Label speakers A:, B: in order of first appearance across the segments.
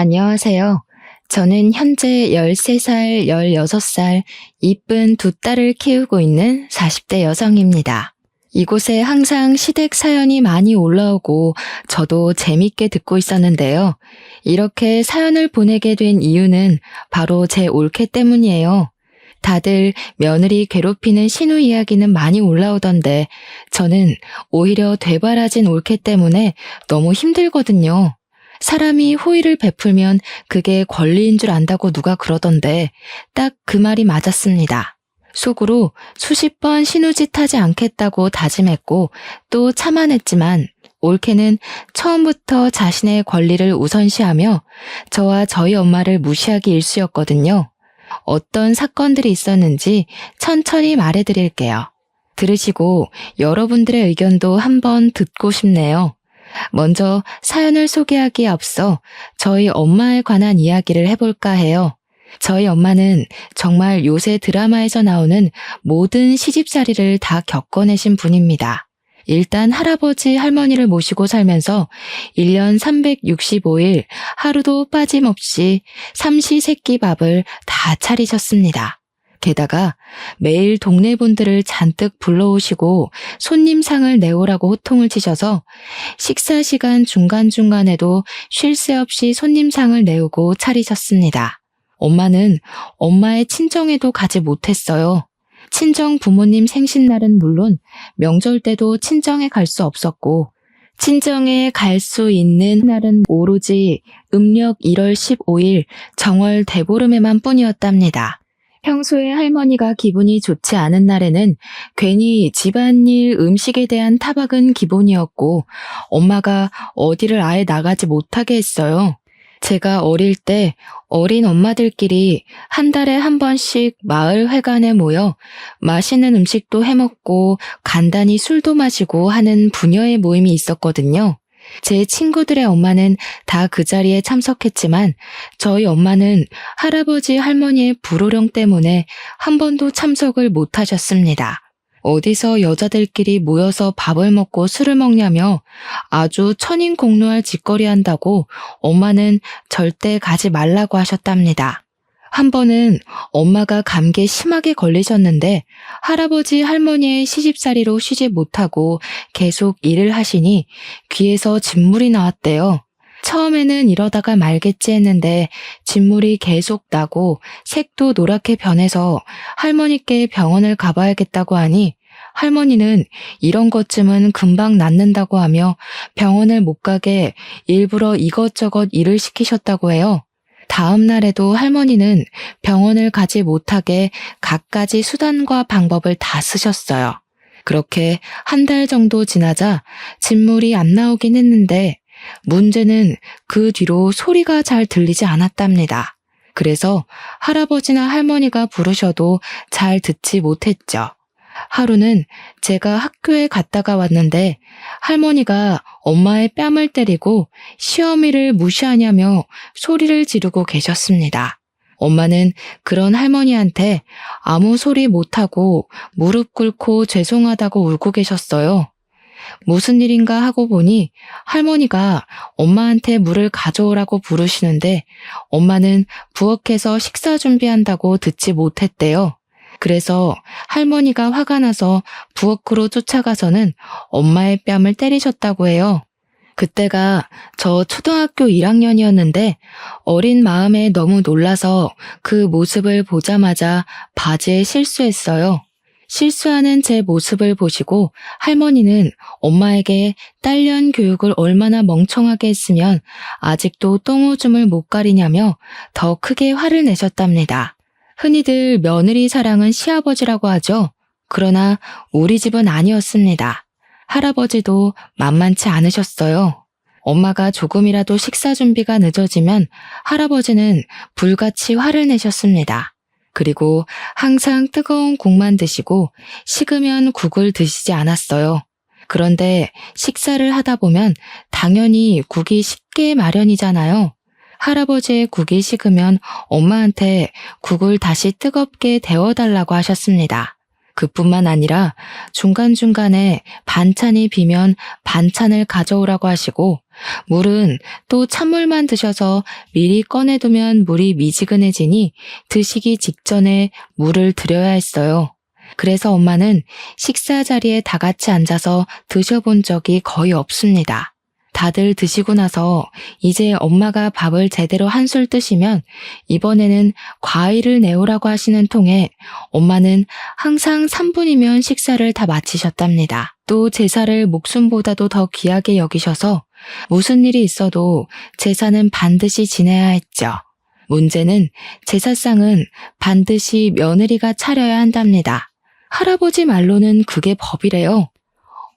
A: 안녕하세요. 저는 현재 13살, 16살 이쁜 두 딸을 키우고 있는 40대 여성입니다. 이곳에 항상 시댁 사연이 많이 올라오고 저도 재밌게 듣고 있었는데요. 이렇게 사연을 보내게 된 이유는 바로 제 올케 때문이에요. 다들 며느리 괴롭히는 신우 이야기는 많이 올라오던데 저는 오히려 되바라진 올케 때문에 너무 힘들거든요. 사람이 호의를 베풀면 그게 권리인 줄 안다고 누가 그러던데 딱 그 말이 맞았습니다. 속으로 수십 번 신우짓 하지 않겠다고 다짐했고 또 참아냈지만 올케는 처음부터 자신의 권리를 우선시하며 저와 저희 엄마를 무시하기 일쑤였거든요. 어떤 사건들이 있었는지 천천히 말해드릴게요. 들으시고 여러분들의 의견도 한번 듣고 싶네요. 먼저 사연을 소개하기에 앞서 저희 엄마에 관한 이야기를 해볼까 해요. 저희 엄마는 정말 요새 드라마에서 나오는 모든 시집살이를 다 겪어내신 분입니다. 일단 할아버지 할머니를 모시고 살면서 1년 365일 하루도 빠짐없이 삼시세끼 밥을 다 차리셨습니다. 게다가 매일 동네 분들을 잔뜩 불러오시고 손님상을 내오라고 호통을 치셔서 식사 시간 중간중간에도 쉴 새 없이 손님상을 내오고 차리셨습니다. 엄마는 엄마의 친정에도 가지 못했어요. 친정 부모님 생신날은 물론 명절 때도 친정에 갈 수 없었고 친정에 갈 수 있는 날은 오로지 음력 1월 15일 정월 대보름에만 뿐이었답니다. 평소에 할머니가 기분이 좋지 않은 날에는 괜히 집안일 음식에 대한 타박은 기본이었고 엄마가 어디를 아예 나가지 못하게 했어요. 제가 어릴 때 어린 엄마들끼리 한 달에 한 번씩 마을 회관에 모여 맛있는 음식도 해먹고 간단히 술도 마시고 하는 부녀의 모임이 있었거든요. 제 친구들의 엄마는 다 그 자리에 참석했지만 저희 엄마는 할아버지 할머니의 불호령 때문에 한 번도 참석을 못 하셨습니다. 어디서 여자들끼리 모여서 밥을 먹고 술을 먹냐며 아주 천인공노할 짓거리 한다고 엄마는 절대 가지 말라고 하셨답니다. 한 번은 엄마가 감기에 심하게 걸리셨는데 할아버지 할머니의 시집살이로 쉬지 못하고 계속 일을 하시니 귀에서 진물이 나왔대요. 처음에는 이러다가 말겠지 했는데 진물이 계속 나고 색도 노랗게 변해서 할머니께 병원을 가봐야겠다고 하니 할머니는 이런 것쯤은 금방 낫는다고 하며 병원을 못 가게 일부러 이것저것 일을 시키셨다고 해요. 다음 날에도 할머니는 병원을 가지 못하게 갖가지 수단과 방법을 다 쓰셨어요. 그렇게 한 달 정도 지나자 진물이 안 나오긴 했는데 문제는 그 뒤로 소리가 잘 들리지 않았답니다. 그래서 할아버지나 할머니가 부르셔도 잘 듣지 못했죠. 하루는 제가 학교에 갔다가 왔는데 할머니가 엄마의 뺨을 때리고 시어미를 무시하냐며 소리를 지르고 계셨습니다. 엄마는 그런 할머니한테 아무 소리 못하고 무릎 꿇고 죄송하다고 울고 계셨어요. 무슨 일인가 하고 보니 할머니가 엄마한테 물을 가져오라고 부르시는데 엄마는 부엌에서 식사 준비한다고 듣지 못했대요. 그래서 할머니가 화가 나서 부엌으로 쫓아가서는 엄마의 뺨을 때리셨다고 해요. 그때가 저 초등학교 1학년이었는데 어린 마음에 너무 놀라서 그 모습을 보자마자 바지에 실수했어요. 실수하는 제 모습을 보시고 할머니는 엄마에게 딸년 교육을 얼마나 멍청하게 했으면 아직도 똥오줌을 못 가리냐며 더 크게 화를 내셨답니다. 흔히들 며느리 사랑은 시아버지라고 하죠. 그러나 우리 집은 아니었습니다. 할아버지도 만만치 않으셨어요. 엄마가 조금이라도 식사 준비가 늦어지면 할아버지는 불같이 화를 내셨습니다. 그리고 항상 뜨거운 국만 드시고 식으면 국을 드시지 않았어요. 그런데 식사를 하다 보면 당연히 국이 식게 마련이잖아요. 할아버지의 국이 식으면 엄마한테 국을 다시 뜨겁게 데워달라고 하셨습니다. 그뿐만 아니라 중간중간에 반찬이 비면 반찬을 가져오라고 하시고 물은 또 찬물만 드셔서 미리 꺼내두면 물이 미지근해지니 드시기 직전에 물을 드려야 했어요. 그래서 엄마는 식사 자리에 다 같이 앉아서 드셔본 적이 거의 없습니다. 다들 드시고 나서 이제 엄마가 밥을 제대로 한술 뜨시면 이번에는 과일을 내오라고 하시는 통에 엄마는 항상 3분이면 식사를 다 마치셨답니다. 또 제사를 목숨보다도 더 귀하게 여기셔서 무슨 일이 있어도 제사는 반드시 지내야 했죠. 문제는 제사상은 반드시 며느리가 차려야 한답니다. 할아버지 말로는 그게 법이래요.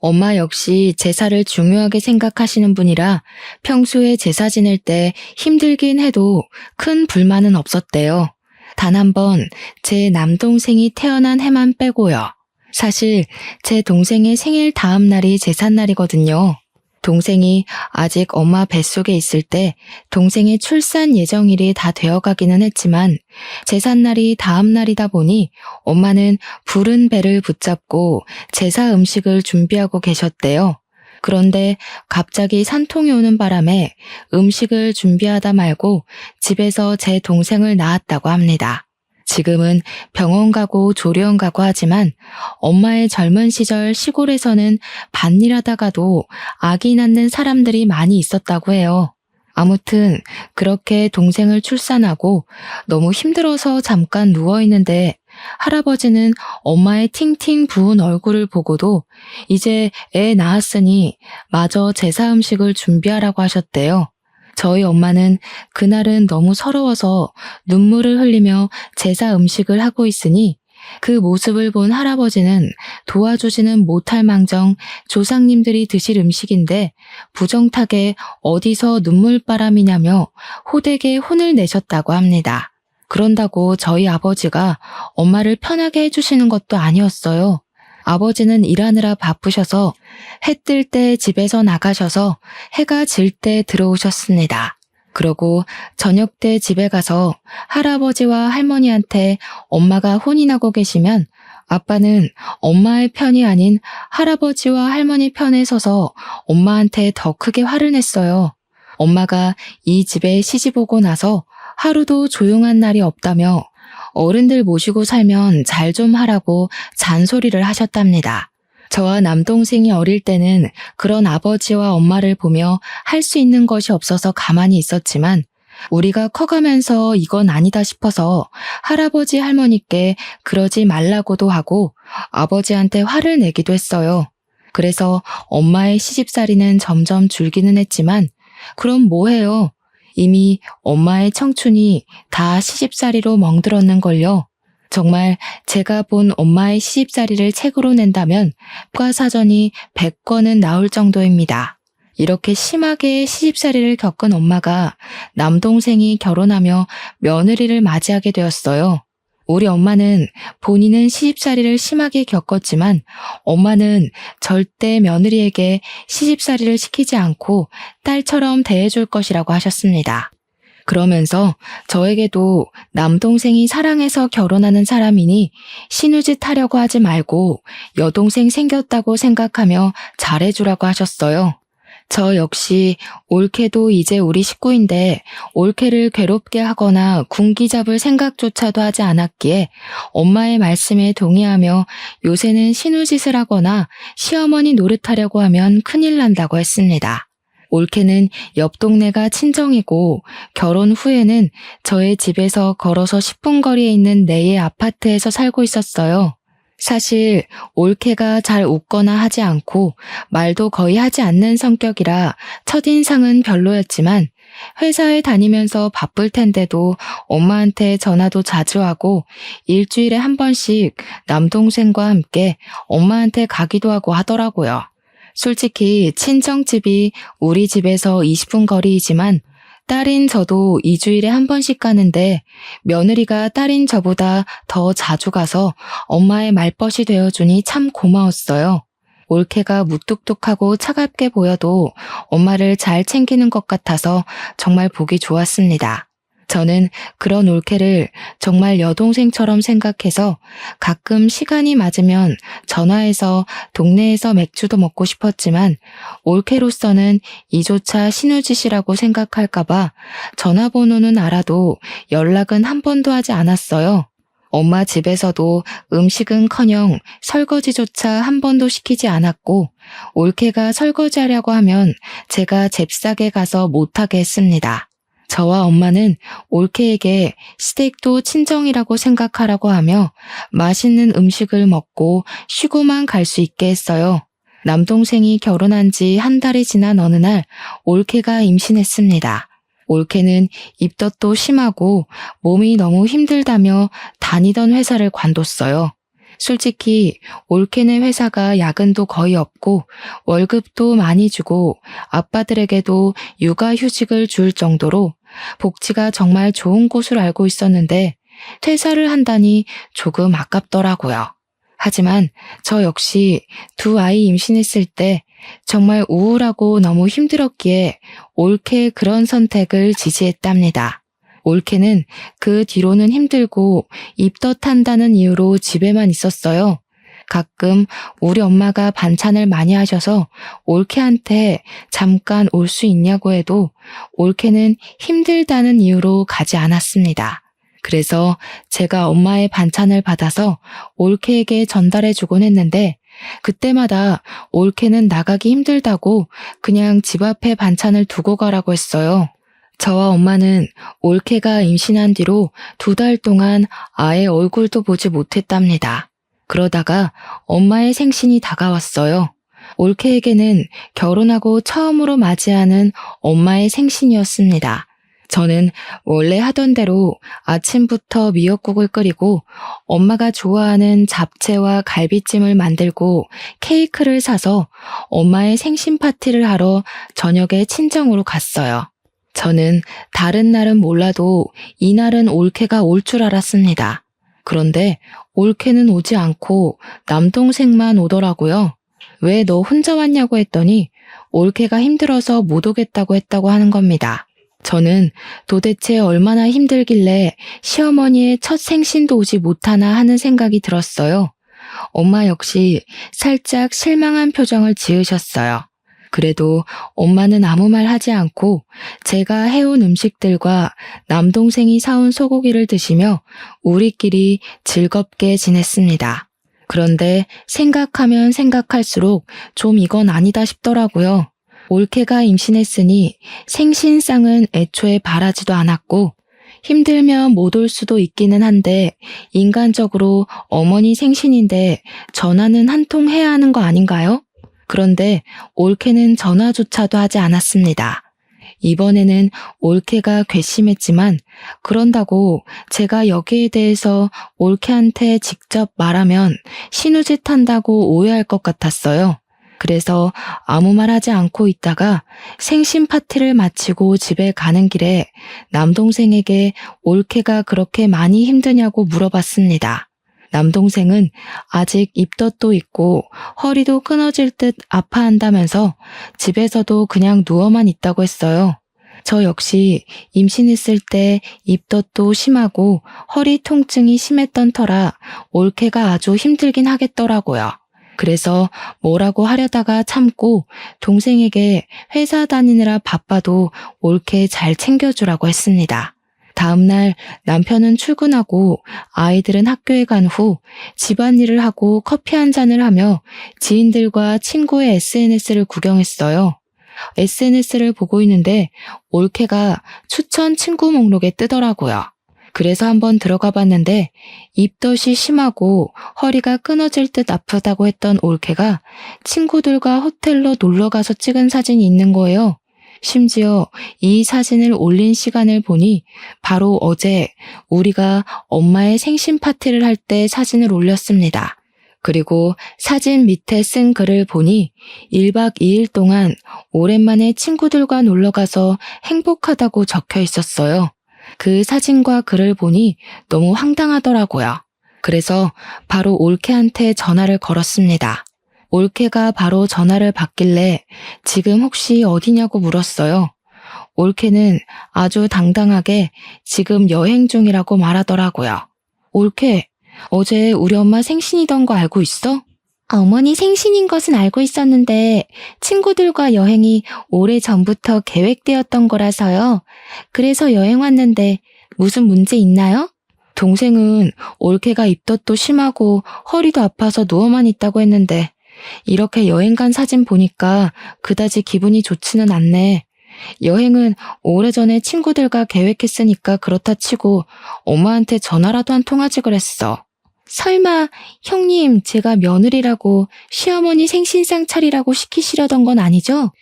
A: 엄마 역시 제사를 중요하게 생각하시는 분이라 평소에 제사 지낼 때 힘들긴 해도 큰 불만은 없었대요. 단 한 번 제 남동생이 태어난 해만 빼고요. 사실 제 동생의 생일 다음 날이 제삿날이거든요. 동생이 아직 엄마 뱃속에 있을 때 동생의 출산 예정일이 다 되어가기는 했지만 제삿날이 다음 날이다 보니 엄마는 부른 배를 붙잡고 제사 음식을 준비하고 계셨대요. 그런데 갑자기 산통이 오는 바람에 음식을 준비하다 말고 집에서 제 동생을 낳았다고 합니다. 지금은 병원 가고 조리원 가고 하지만 엄마의 젊은 시절 시골에서는 밭일하다가도 아기 낳는 사람들이 많이 있었다고 해요. 아무튼 그렇게 동생을 출산하고 너무 힘들어서 잠깐 누워있는데 할아버지는 엄마의 팅팅 부은 얼굴을 보고도 이제 애 낳았으니 마저 제사 음식을 준비하라고 하셨대요. 저희 엄마는 그날은 너무 서러워서 눈물을 흘리며 제사 음식을 하고 있으니 그 모습을 본 할아버지는 도와주지는 못할 망정 조상님들이 드실 음식인데 부정타게 어디서 눈물바람이냐며 호되게 혼을 내셨다고 합니다. 그런다고 저희 아버지가 엄마를 편하게 해주시는 것도 아니었어요. 아버지는 일하느라 바쁘셔서 해 뜰 때 집에서 나가셔서 해가 질 때 들어오셨습니다. 그러고 저녁 때 집에 가서 할아버지와 할머니한테 엄마가 혼이 나고 계시면 아빠는 엄마의 편이 아닌 할아버지와 할머니 편에 서서 엄마한테 더 크게 화를 냈어요. 엄마가 이 집에 시집 오고 나서 하루도 조용한 날이 없다며 어른들 모시고 살면 잘 좀 하라고 잔소리를 하셨답니다. 저와 남동생이 어릴 때는 그런 아버지와 엄마를 보며 할 수 있는 것이 없어서 가만히 있었지만 우리가 커가면서 이건 아니다 싶어서 할아버지 할머니께 그러지 말라고도 하고 아버지한테 화를 내기도 했어요. 그래서 엄마의 시집살이는 점점 줄기는 했지만 그럼 뭐해요? 이미 엄마의 청춘이 다 시집살이로 멍들었는걸요. 정말 제가 본 엄마의 시집살이를 책으로 낸다면 과사전이 100권은 나올 정도입니다. 이렇게 심하게 시집살이를 겪은 엄마가 남동생이 결혼하며 며느리를 맞이하게 되었어요. 우리 엄마는 본인은 시집살이를 심하게 겪었지만 엄마는 절대 며느리에게 시집살이를 시키지 않고 딸처럼 대해줄 것이라고 하셨습니다. 그러면서 저에게도 남동생이 사랑해서 결혼하는 사람이니 신우짓 하려고 하지 말고 여동생 생겼다고 생각하며 잘해주라고 하셨어요. 저 역시 올케도 이제 우리 식구인데 올케를 괴롭게 하거나 군기 잡을 생각조차도 하지 않았기에 엄마의 말씀에 동의하며 요새는 신우짓을 하거나 시어머니 노릇하려고 하면 큰일 난다고 했습니다. 올케는 옆 동네가 친정이고 결혼 후에는 저의 집에서 걸어서 10분 거리에 있는 내의 아파트에서 살고 있었어요. 사실 올케가 잘 웃거나 하지 않고 말도 거의 하지 않는 성격이라 첫인상은 별로였지만 회사에 다니면서 바쁠 텐데도 엄마한테 전화도 자주 하고 일주일에 한 번씩 남동생과 함께 엄마한테 가기도 하고 하더라고요. 솔직히 친정집이 우리 집에서 20분 거리이지만 딸인 저도 2주일에 한 번씩 가는데 며느리가 딸인 저보다 더 자주 가서 엄마의 말벗이 되어주니 참 고마웠어요. 올케가 무뚝뚝하고 차갑게 보여도 엄마를 잘 챙기는 것 같아서 정말 보기 좋았습니다. 저는 그런 올케를 정말 여동생처럼 생각해서 가끔 시간이 맞으면 전화해서 동네에서 맥주도 먹고 싶었지만 올케로서는 이조차 신우짓이라고 생각할까봐 전화번호는 알아도 연락은 한 번도 하지 않았어요. 엄마 집에서도 음식은커녕 설거지조차 한 번도 시키지 않았고 올케가 설거지하려고 하면 제가 잽싸게 가서 못하게 했습니다. 저와 엄마는 올케에게 스테이크도 친정이라고 생각하라고 하며 맛있는 음식을 먹고 쉬고만 갈 수 있게 했어요. 남동생이 결혼한 지 한 달이 지난 어느 날 올케가 임신했습니다. 올케는 입덧도 심하고 몸이 너무 힘들다며 다니던 회사를 관뒀어요. 솔직히 올케네 회사가 야근도 거의 없고 월급도 많이 주고 아빠들에게도 육아휴직을 줄 정도로 복지가 정말 좋은 곳을 알고 있었는데 퇴사를 한다니 조금 아깝더라고요. 하지만 저 역시 두 아이 임신했을 때 정말 우울하고 너무 힘들었기에 올케의 그런 선택을 지지했답니다. 올케는 그 뒤로는 힘들고 입덧한다는 이유로 집에만 있었어요. 가끔 우리 엄마가 반찬을 많이 하셔서 올케한테 잠깐 올 수 있냐고 해도 올케는 힘들다는 이유로 가지 않았습니다. 그래서 제가 엄마의 반찬을 받아서 올케에게 전달해주곤 했는데 그때마다 올케는 나가기 힘들다고 그냥 집 앞에 반찬을 두고 가라고 했어요. 저와 엄마는 올케가 임신한 뒤로 2달 동안 아예 얼굴도 보지 못했답니다. 그러다가 엄마의 생신이 다가왔어요. 올케에게는 결혼하고 처음으로 맞이하는 엄마의 생신이었습니다. 저는 원래 하던 대로 아침부터 미역국을 끓이고 엄마가 좋아하는 잡채와 갈비찜을 만들고 케이크를 사서 엄마의 생신 파티를 하러 저녁에 친정으로 갔어요. 저는 다른 날은 몰라도 이날은 올케가 올 줄 알았습니다. 그런데 올케는 오지 않고 남동생만 오더라고요. 왜 너 혼자 왔냐고 했더니 올케가 힘들어서 못 오겠다고 했다고 하는 겁니다. 저는 도대체 얼마나 힘들길래 시어머니의 첫 생신도 오지 못하나 하는 생각이 들었어요. 엄마 역시 살짝 실망한 표정을 지으셨어요. 그래도 엄마는 아무 말 하지 않고 제가 해온 음식들과 남동생이 사온 소고기를 드시며 우리끼리 즐겁게 지냈습니다. 그런데 생각하면 생각할수록 좀 이건 아니다 싶더라고요. 올케가 임신했으니 생신상은 애초에 바라지도 않았고 힘들면 못 올 수도 있기는 한데 인간적으로 어머니 생신인데 전화는 한 통 해야 하는 거 아닌가요? 그런데 올케는 전화조차도 하지 않았습니다. 이번에는 올케가 괘씸했지만 그런다고 제가 여기에 대해서 올케한테 직접 말하면 신우짓 한다고 오해할 것 같았어요. 그래서 아무 말 하지 않고 있다가 생신 파티를 마치고 집에 가는 길에 남동생에게 올케가 그렇게 많이 힘드냐고 물어봤습니다. 남동생은 아직 입덧도 있고 허리도 끊어질 듯 아파한다면서 집에서도 그냥 누워만 있다고 했어요. 저 역시 임신했을 때 입덧도 심하고 허리 통증이 심했던 터라 올케가 아주 힘들긴 하겠더라고요. 그래서 뭐라고 하려다가 참고 동생에게 회사 다니느라 바빠도 올케 잘 챙겨주라고 했습니다. 다음날 남편은 출근하고 아이들은 학교에 간 후 집안일을 하고 커피 한 잔을 하며 지인들과 친구의 SNS를 구경했어요. SNS를 보고 있는데 올케가 추천 친구 목록에 뜨더라고요. 그래서 한번 들어가 봤는데 입덧이 심하고 허리가 끊어질 듯 아프다고 했던 올케가 친구들과 호텔로 놀러가서 찍은 사진이 있는 거예요. 심지어 이 사진을 올린 시간을 보니 바로 어제 우리가 엄마의 생신 파티를 할 때 사진을 올렸습니다. 그리고 사진 밑에 쓴 글을 보니 1박 2일 동안 오랜만에 친구들과 놀러가서 행복하다고 적혀 있었어요. 그 사진과 글을 보니 너무 황당하더라고요. 그래서 바로 올케한테 전화를 걸었습니다. 올케가 바로 전화를 받길래 지금 혹시 어디냐고 물었어요. 올케는 아주 당당하게 지금 여행 중이라고 말하더라고요. 올케, 어제 우리 엄마 생신이던 거 알고 있어? 어머니 생신인 것은 알고 있었는데 친구들과 여행이 오래전부터 계획되었던 거라서요. 그래서 여행 왔는데 무슨 문제 있나요? 동생은 올케가 입덧도 심하고 허리도 아파서 누워만 있다고 했는데 이렇게 여행 간 사진 보니까 그다지 기분이 좋지는 않네. 여행은 오래전에 친구들과 계획했으니까 그렇다 치고 엄마한테 전화라도 한 통 하지 그랬어. 설마 형님 제가 며느리라고 시어머니 생신상 차리라고 시키시려던 건 아니죠?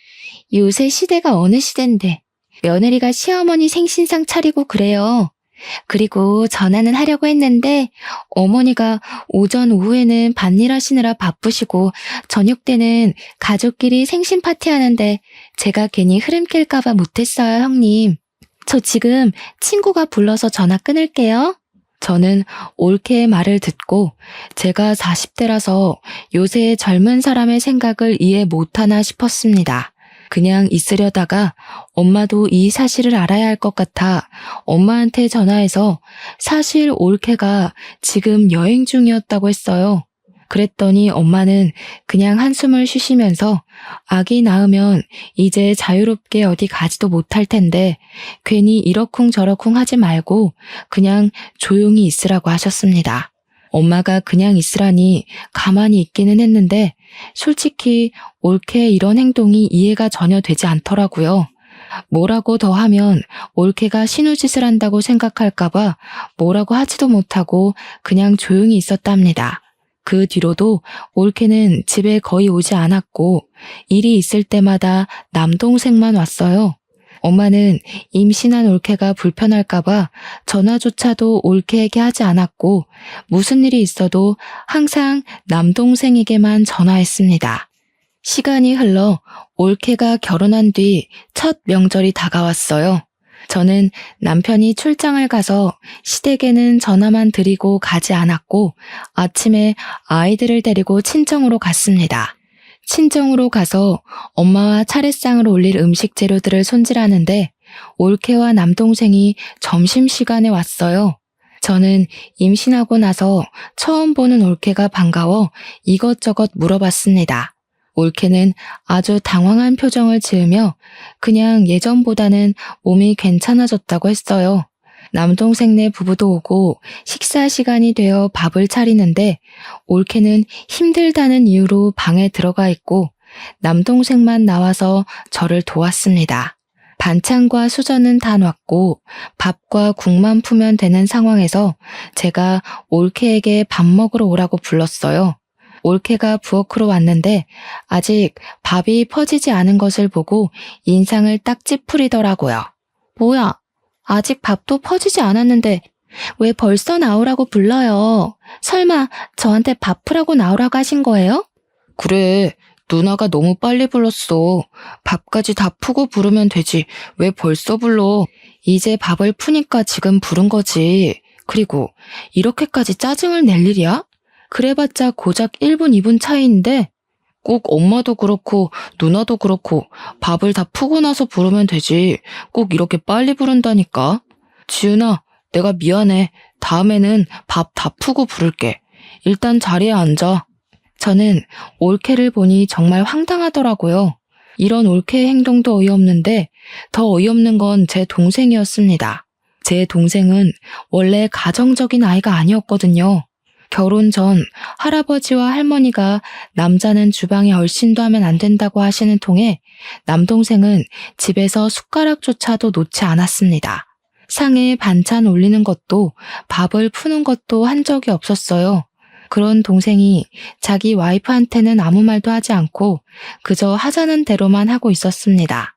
A: 요새 시대가 어느 시대인데 며느리가 시어머니 생신상 차리고 그래요. 그리고 전화는 하려고 했는데 어머니가 오전 오후에는 밭일 하시느라 바쁘시고 저녁 때는 가족끼리 생신 파티 하는데 제가 괜히 흐름 깰까봐 못했어요, 형님. 저 지금 친구가 불러서 전화 끊을게요. 저는 올케의 말을 듣고 제가 40대라서 요새 젊은 사람의 생각을 이해 못하나 싶었습니다. 그냥 있으려다가 엄마도 이 사실을 알아야 할 것 같아 엄마한테 전화해서 사실 올케가 지금 여행 중이었다고 했어요. 그랬더니 엄마는 그냥 한숨을 쉬시면서 아기 낳으면 이제 자유롭게 어디 가지도 못할 텐데 괜히 이러쿵저러쿵 하지 말고 그냥 조용히 있으라고 하셨습니다. 엄마가 그냥 있으라니 가만히 있기는 했는데 솔직히 올케의 이런 행동이 이해가 전혀 되지 않더라고요. 뭐라고 더 하면 올케가 신우짓을 한다고 생각할까봐 뭐라고 하지도 못하고 그냥 조용히 있었답니다. 그 뒤로도 올케는 집에 거의 오지 않았고 일이 있을 때마다 남동생만 왔어요. 엄마는 임신한 올케가 불편할까봐 전화조차도 올케에게 하지 않았고 무슨 일이 있어도 항상 남동생에게만 전화했습니다. 시간이 흘러 올케가 결혼한 뒤 첫 명절이 다가왔어요. 저는 남편이 출장을 가서 시댁에는 전화만 드리고 가지 않았고 아침에 아이들을 데리고 친정으로 갔습니다. 친정으로 가서 엄마와 차례상을 올릴 음식 재료들을 손질하는데 올케와 남동생이 점심시간에 왔어요. 저는 임신하고 나서 처음 보는 올케가 반가워 이것저것 물어봤습니다. 올케는 아주 당황한 표정을 지으며 그냥 예전보다는 몸이 괜찮아졌다고 했어요. 남동생네 부부도 오고 식사 시간이 되어 밥을 차리는데 올케는 힘들다는 이유로 방에 들어가 있고 남동생만 나와서 저를 도왔습니다. 반찬과 수저는 다 놨고 밥과 국만 푸면 되는 상황에서 제가 올케에게 밥 먹으러 오라고 불렀어요. 올케가 부엌으로 왔는데 아직 밥이 퍼지지 않은 것을 보고 인상을 딱 찌푸리더라고요. 뭐야? 아직 밥도 퍼지지 않았는데 왜 벌써 나오라고 불러요? 설마 저한테 밥 푸라고 나오라고 하신 거예요? 그래, 누나가 너무 빨리 불렀어. 밥까지 다 푸고 부르면 되지. 왜 벌써 불러? 이제 밥을 푸니까 지금 부른 거지. 그리고 이렇게까지 짜증을 낼 일이야? 그래봤자 고작 1분, 2분 차이인데 꼭 엄마도 그렇고 누나도 그렇고 밥을 다 푸고 나서 부르면 되지. 꼭 이렇게 빨리 부른다니까. 지은아, 내가 미안해. 다음에는 밥 다 푸고 부를게. 일단 자리에 앉아. 저는 올케를 보니 정말 황당하더라고요. 이런 올케의 행동도 어이없는데 더 어이없는 건 제 동생이었습니다. 제 동생은 원래 가정적인 아이가 아니었거든요. 결혼 전 할아버지와 할머니가 남자는 주방에 얼씬도 하면 안 된다고 하시는 통에 남동생은 집에서 숟가락조차도 놓지 않았습니다. 상에 반찬 올리는 것도 밥을 푸는 것도 한 적이 없었어요. 그런 동생이 자기 와이프한테는 아무 말도 하지 않고 그저 하자는 대로만 하고 있었습니다.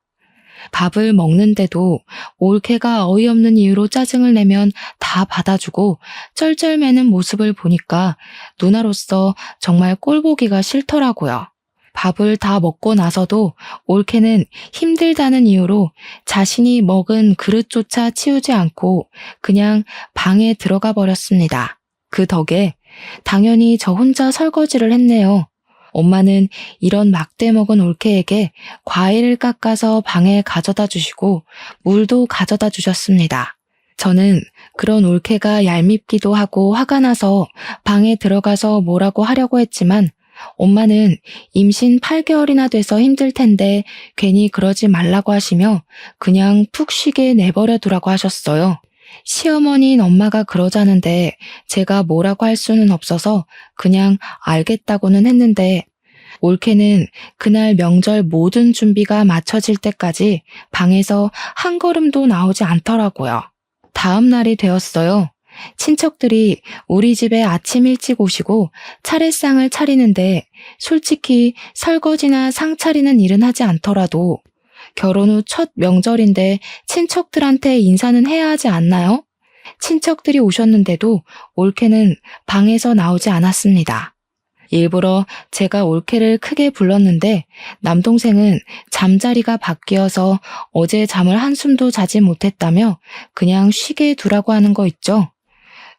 A: 밥을 먹는데도 올케가 어이없는 이유로 짜증을 내면 다 받아주고 쩔쩔매는 모습을 보니까 누나로서 정말 꼴보기가 싫더라고요. 밥을 다 먹고 나서도 올케는 힘들다는 이유로 자신이 먹은 그릇조차 치우지 않고 그냥 방에 들어가 버렸습니다. 그 덕에 당연히 저 혼자 설거지를 했네요. 엄마는 이런 막대 먹은 올케에게 과일을 깎아서 방에 가져다 주시고 물도 가져다 주셨습니다. 저는 그런 올케가 얄밉기도 하고 화가 나서 방에 들어가서 뭐라고 하려고 했지만 엄마는 임신 8개월이나 돼서 힘들 텐데 괜히 그러지 말라고 하시며 그냥 푹 쉬게 내버려 두라고 하셨어요. 시어머니인 엄마가 그러자는데 제가 뭐라고 할 수는 없어서 그냥 알겠다고는 했는데 올케는 그날 명절 모든 준비가 마쳐질 때까지 방에서 한 걸음도 나오지 않더라고요. 다음 날이 되었어요. 친척들이 우리 집에 아침 일찍 오시고 차례상을 차리는데 솔직히 설거지나 상 차리는 일은 하지 않더라도 결혼 후 첫 명절인데 친척들한테 인사는 해야 하지 않나요? 친척들이 오셨는데도 올케는 방에서 나오지 않았습니다. 일부러 제가 올케를 크게 불렀는데 남동생은 잠자리가 바뀌어서 어제 잠을 한숨도 자지 못했다며 그냥 쉬게 두라고 하는 거 있죠.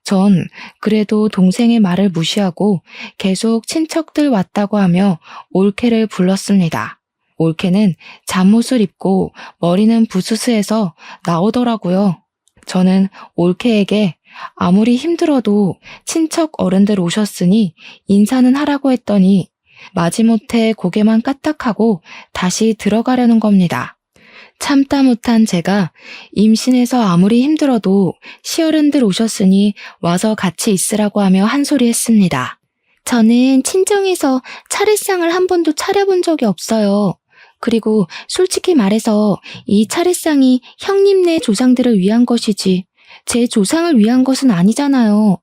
A: 전 그래도 동생의 말을 무시하고 계속 친척들 왔다고 하며 올케를 불렀습니다. 올케는 잠옷을 입고 머리는 부스스해서 나오더라고요. 저는 올케에게 아무리 힘들어도 친척 어른들 오셨으니 인사는 하라고 했더니 마지못해 고개만 까딱하고 다시 들어가려는 겁니다. 참다 못한 제가 임신해서 아무리 힘들어도 시어른들 오셨으니 와서 같이 있으라고 하며 한 소리 했습니다. 저는 친정에서 차례상을 한 번도 차려본 적이 없어요. 그리고 솔직히 말해서 이 차례상이 형님네 조상들을 위한 것이지 제 조상을 위한 것은 아니잖아요.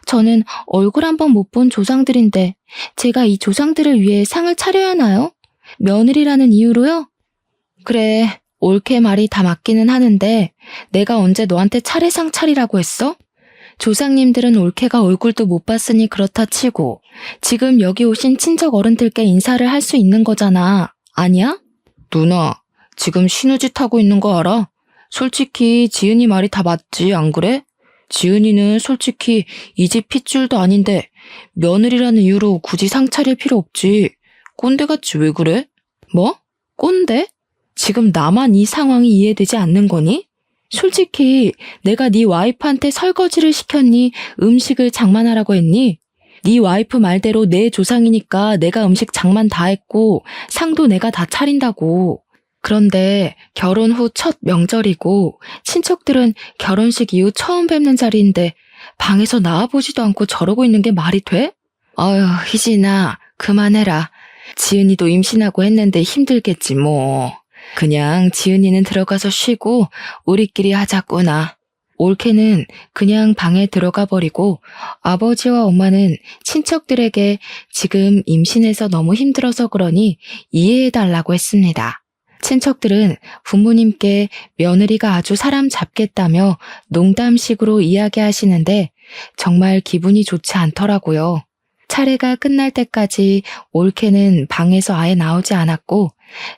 A: 저는 얼굴 한번 못 본 조상들인데 제가 이 조상들을 위해 상을 차려야 하나요? 며느리라는 이유로요? 그래, 올케 말이 다 맞기는 하는데 내가 언제 너한테 차례상 차리라고 했어? 조상님들은 올케가 얼굴도 못 봤으니 그렇다 치고 지금 여기 오신 친척 어른들께 인사를 할 수 있는 거잖아. 아니야? 누나, 지금 신우짓 하고 있는 거 알아? 솔직히 지은이 말이 다 맞지, 안 그래? 지은이는 솔직히 이 집 핏줄도 아닌데 며느리라는 이유로 굳이 상 차릴 필요 없지. 꼰대같이 왜 그래? 뭐? 꼰대? 지금 나만 이 상황이 이해되지 않는 거니? 솔직히 내가 네 와이프한테 설거지를 시켰니? 음식을 장만하라고 했니? 네 와이프 말대로 내 조상이니까 내가 음식 장만 다 했고 상도 내가 다 차린다고. 그런데 결혼 후 첫 명절이고 친척들은 결혼식 이후 처음 뵙는 자리인데 방에서 나와보지도 않고 저러고 있는 게 말이 돼? 어휴, 희진아, 그만해라. 지은이도 임신하고 했는데 힘들겠지 뭐. 그냥 지은이는 들어가서 쉬고 우리끼리 하자꾸나. 올케는 그냥 방에 들어가 버리고 아버지와 엄마는 친척들에게 지금 임신해서 너무 힘들어서 그러니 이해해달라고 했습니다. 친척들은 부모님께 며느리가 아주 사람 잡겠다며 농담식으로 이야기하시는데 정말 기분이 좋지 않더라고요. 차례가 끝날 때까지 올케는 방에서 아예 나오지 않았고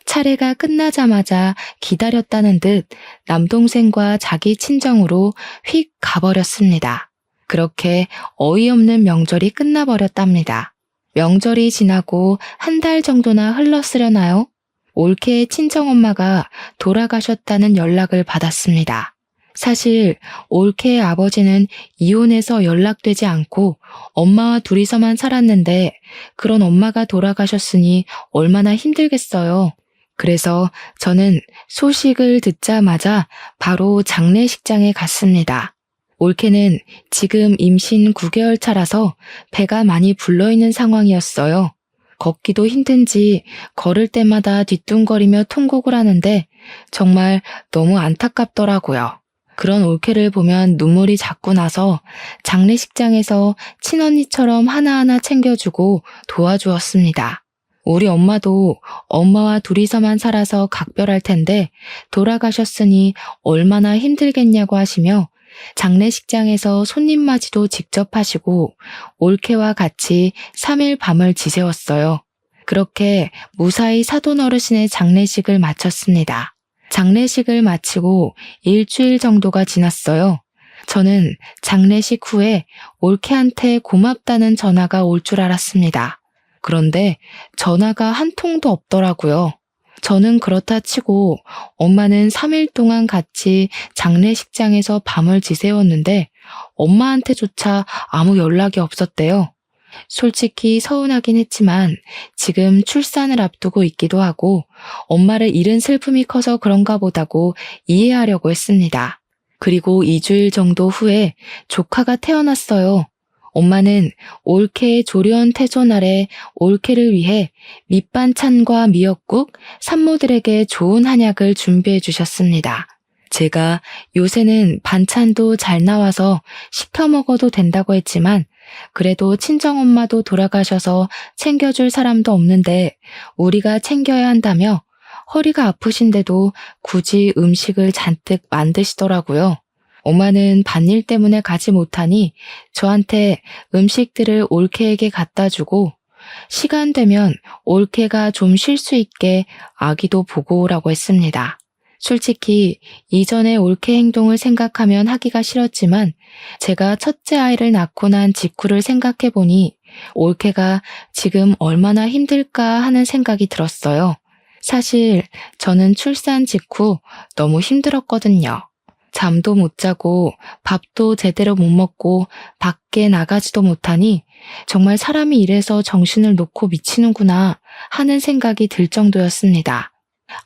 A: 차례가 끝나자마자 기다렸다는 듯 남동생과 자기 친정으로 휙 가버렸습니다. 그렇게 어이없는 명절이 끝나버렸답니다. 명절이 지나고 한 달 정도나 흘렀으려나요? 올케의 친정엄마가 돌아가셨다는 연락을 받았습니다. 사실 올케의 아버지는 이혼해서 연락되지 않고 엄마와 둘이서만 살았는데 그런 엄마가 돌아가셨으니 얼마나 힘들겠어요. 그래서 저는 소식을 듣자마자 바로 장례식장에 갔습니다. 올케는 지금 임신 9개월 차라서 배가 많이 불러있는 상황이었어요. 걷기도 힘든지 걸을 때마다 뒤뚱거리며 통곡을 하는데 정말 너무 안타깝더라고요. 그런 올케를 보면 눈물이 자꾸 나서 장례식장에서 친언니처럼 하나하나 챙겨주고 도와주었습니다. 우리 엄마도 엄마와 둘이서만 살아서 각별할 텐데 돌아가셨으니 얼마나 힘들겠냐고 하시며 장례식장에서 손님 맞이도 직접 하시고 올케와 같이 3일 밤을 지새웠어요. 그렇게 무사히 사돈 어르신의 장례식을 마쳤습니다. 장례식을 마치고 일주일 정도가 지났어요. 저는 장례식 후에 올케한테 고맙다는 전화가 올 줄 알았습니다. 그런데 전화가 한 통도 없더라고요. 저는 그렇다 치고 엄마는 3일 동안 같이 장례식장에서 밤을 지새웠는데 엄마한테조차 아무 연락이 없었대요. 솔직히 서운하긴 했지만 지금 출산을 앞두고 있기도 하고 엄마를 잃은 슬픔이 커서 그런가 보다고 이해하려고 했습니다. 그리고 2주일 정도 후에 조카가 태어났어요. 엄마는 올케의 조련 태소날에 올케를 위해 밑반찬과 미역국, 산모들에게 좋은 한약을 준비해 주셨습니다. 제가 요새는 반찬도 잘 나와서 시켜 먹어도 된다고 했지만 그래도 친정엄마도 돌아가셔서 챙겨줄 사람도 없는데 우리가 챙겨야 한다며 허리가 아프신데도 굳이 음식을 잔뜩 만드시더라고요. 엄마는 밭일 때문에 가지 못하니 저한테 음식들을 올케에게 갖다 주고 시간 되면 올케가 좀 쉴 수 있게 아기도 보고 오라고 했습니다. 솔직히 이전의 올케 행동을 생각하면 하기가 싫었지만 제가 첫째 아이를 낳고 난 직후를 생각해 보니 올케가 지금 얼마나 힘들까 하는 생각이 들었어요. 사실 저는 출산 직후 너무 힘들었거든요. 잠도 못 자고 밥도 제대로 못 먹고 밖에 나가지도 못하니 정말 사람이 이래서 정신을 놓고 미치는구나 하는 생각이 들 정도였습니다.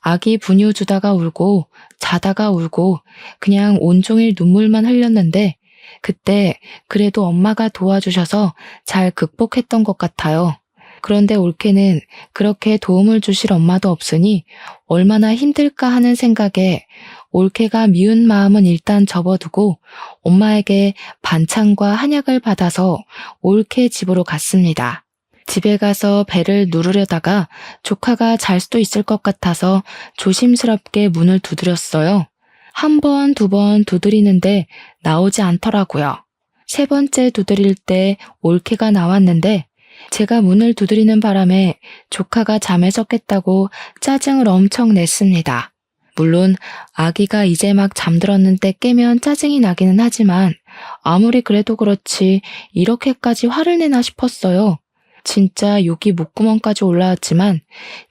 A: 아기 분유 주다가 울고 자다가 울고 그냥 온종일 눈물만 흘렸는데 그때 그래도 엄마가 도와주셔서 잘 극복했던 것 같아요. 그런데 올케는 그렇게 도움을 주실 엄마도 없으니 얼마나 힘들까 하는 생각에 올케가 미운 마음은 일단 접어두고 엄마에게 반찬과 한약을 받아서 올케 집으로 갔습니다. 집에 가서 배를 누르려다가 조카가 잘 수도 있을 것 같아서 조심스럽게 문을 두드렸어요. 한 번, 두 번 두드리는데 나오지 않더라고요. 세 번째 두드릴 때 올케가 나왔는데 제가 문을 두드리는 바람에 조카가 잠에서 깼다고 짜증을 엄청 냈습니다. 물론 아기가 이제 막 잠들었는데 깨면 짜증이 나기는 하지만 아무리 그래도 그렇지 이렇게까지 화를 내나 싶었어요. 진짜 욕이 목구멍까지 올라왔지만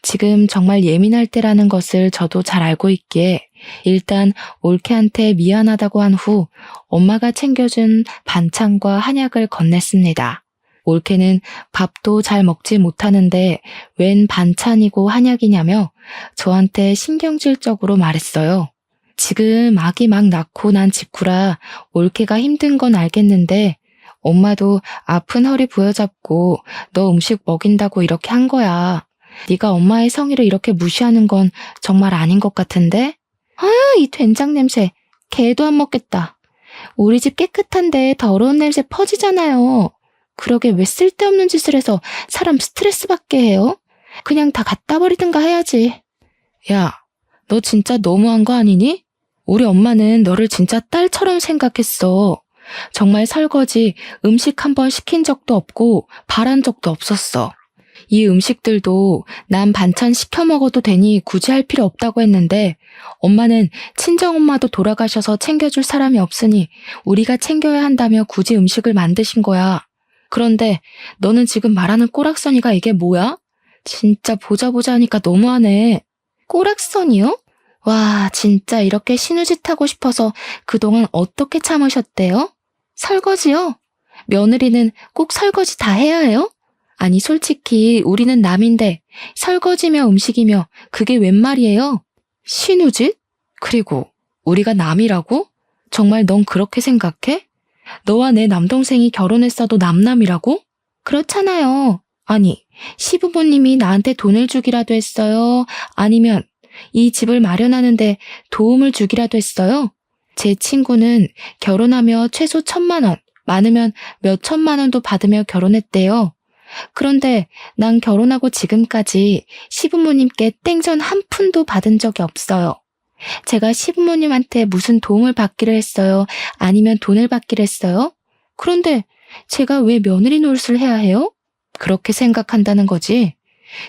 A: 지금 정말 예민할 때라는 것을 저도 잘 알고 있기에 일단 올케한테 미안하다고 한 후 엄마가 챙겨준 반찬과 한약을 건넸습니다. 올케는 밥도 잘 먹지 못하는데 웬 반찬이고 한약이냐며 저한테 신경질적으로 말했어요. 지금 아기 막 낳고 난 직후라 올케가 힘든 건 알겠는데 엄마도 아픈 허리 부여잡고 너 음식 먹인다고 이렇게 한 거야. 네가 엄마의 성의를 이렇게 무시하는 건 정말 아닌 것 같은데? 아유, 이 된장 냄새. 개도 안 먹겠다. 우리 집 깨끗한데 더러운 냄새 퍼지잖아요. 그러게 왜 쓸데없는 짓을 해서 사람 스트레스 받게 해요? 그냥 다 갖다 버리든가 해야지. 야, 너 진짜 너무한 거 아니니? 우리 엄마는 너를 진짜 딸처럼 생각했어. 정말 설거지, 음식 한 번 시킨 적도 없고 바란 적도 없었어. 이 음식들도 난 반찬 시켜 먹어도 되니 굳이 할 필요 없다고 했는데 엄마는 친정엄마도 돌아가셔서 챙겨줄 사람이 없으니 우리가 챙겨야 한다며 굳이 음식을 만드신 거야. 그런데 너는 지금 말하는 꼬락서니가 이게 뭐야? 진짜 보자 하니까 너무하네. 꼬락서니요? 와, 진짜 이렇게 신우짓 하고 싶어서 그동안 어떻게 참으셨대요? 설거지요? 며느리는 꼭 설거지 다 해야 해요? 아니 솔직히 우리는 남인데 설거지며 음식이며 그게 웬 말이에요? 신우짓? 그리고 우리가 남이라고? 정말 넌 그렇게 생각해? 너와 내 남동생이 결혼했어도 남남이라고? 그렇잖아요. 아니, 시부모님이 나한테 돈을 주기라도 했어요? 아니면 이 집을 마련하는데 도움을 주기라도 했어요? 제 친구는 결혼하며 최소 1,000만 원, 많으면 몇 천만 원도 받으며 결혼했대요. 그런데 난 결혼하고 지금까지 시부모님께 땡전 한 푼도 받은 적이 없어요. 제가 시부모님한테 무슨 도움을 받기를 했어요? 아니면 돈을 받기를 했어요? 그런데 제가 왜 며느리 노릇을 해야 해요? 그렇게 생각한다는 거지?